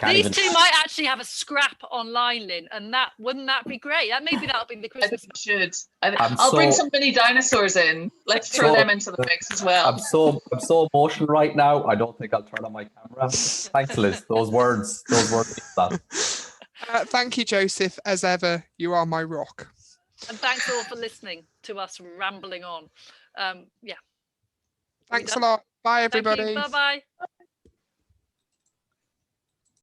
These two might actually have a scrap online, Lynn, and wouldn't that be great? Maybe that'll be the Christmas. I think it should. I'll bring some mini dinosaurs in. Let's throw them into the mix as well. I'm so emotional right now. I don't think I'll turn on my camera. Thanks, Liz. Those words. Thank you, Joseph. As ever, you are my rock. And thanks all for listening to us rambling on. Thanks a lot. Bye, everybody. Bye-bye.